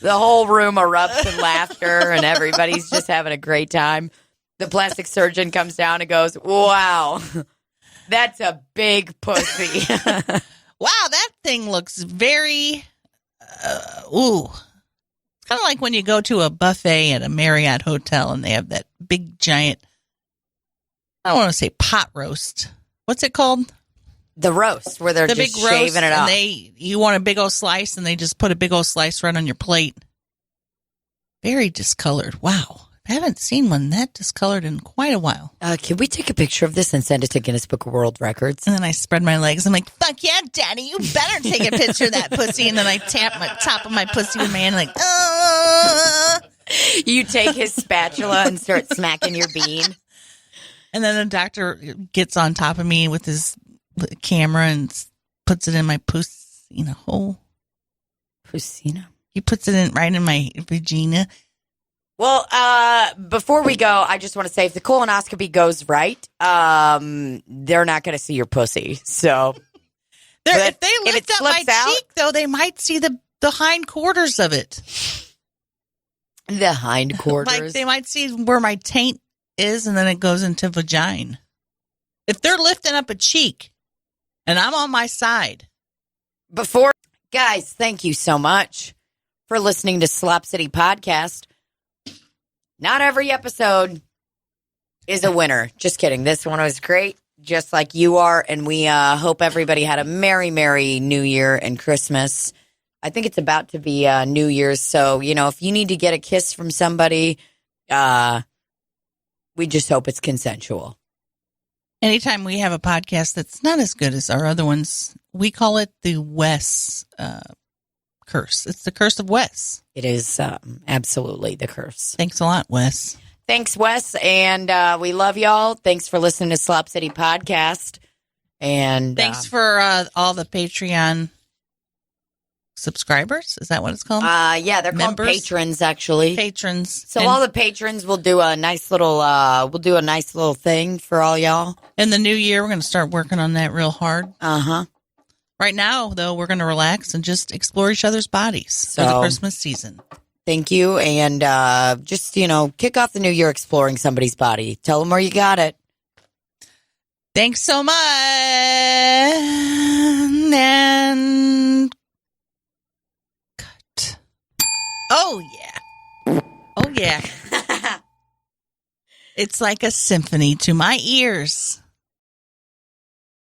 The whole room erupts in laughter, and everybody's just having a great time. The plastic surgeon comes down and goes, wow, that's a big pussy. Wow, that thing looks very, ooh. It's kind of like when you go to a buffet at a Marriott hotel and they have that big giant, I don't want to say pot roast. What's it called? The roast, where they're the just big roast, shaving it off. You want a big old slice, and they just put a big old slice right on your plate. Very discolored. Wow. I haven't seen one that discolored in quite a while. Can we take a picture of this and send it to Guinness Book of World Records? And then I spread my legs. I'm like, fuck yeah, daddy, you better take a picture of that pussy. And then I tap my top of my pussy with my hand like, You take his spatula and start smacking your bean. And then the doctor gets on top of me with his camera and puts it in my pussina hole. Pussina? He puts it right in my vagina. Well, before we go, I just want to say if the colonoscopy goes right, they're not going to see your pussy. So if they lift up my cheek, though, they might see the hindquarters of it. The hindquarters? Like they might see where my taint is, and then it goes into vagina. If they're lifting up a cheek, and I'm on my side. Guys, thank you so much for listening to Slop City Podcast. Not every episode is a winner. Just kidding. This one was great, just like you are. And we hope everybody had a merry, merry New Year and Christmas. I think it's about to be New Year's. So, if you need to get a kiss from somebody, we just hope it's consensual. Anytime we have a podcast that's not as good as our other ones, we call it the Wes curse. It's the curse of Wes. It is absolutely the curse. Thanks a lot, Wes. Thanks, Wes. And we love y'all. Thanks for listening to Slop City Podcast. And thanks for all the Patreon subscribers. Is that what it's called? Yeah, they're called patrons, actually. Patrons. So all the patrons will do a nice little thing for all y'all. In the new year, we're going to start working on that real hard. Uh-huh. Right now, though, we're going to relax and just explore each other's bodies for the Christmas season. Thank you. And just, kick off the new year exploring somebody's body. Tell them where you got it. Thanks so much. And cut. Oh, yeah. Oh, yeah. It's like a symphony to my ears.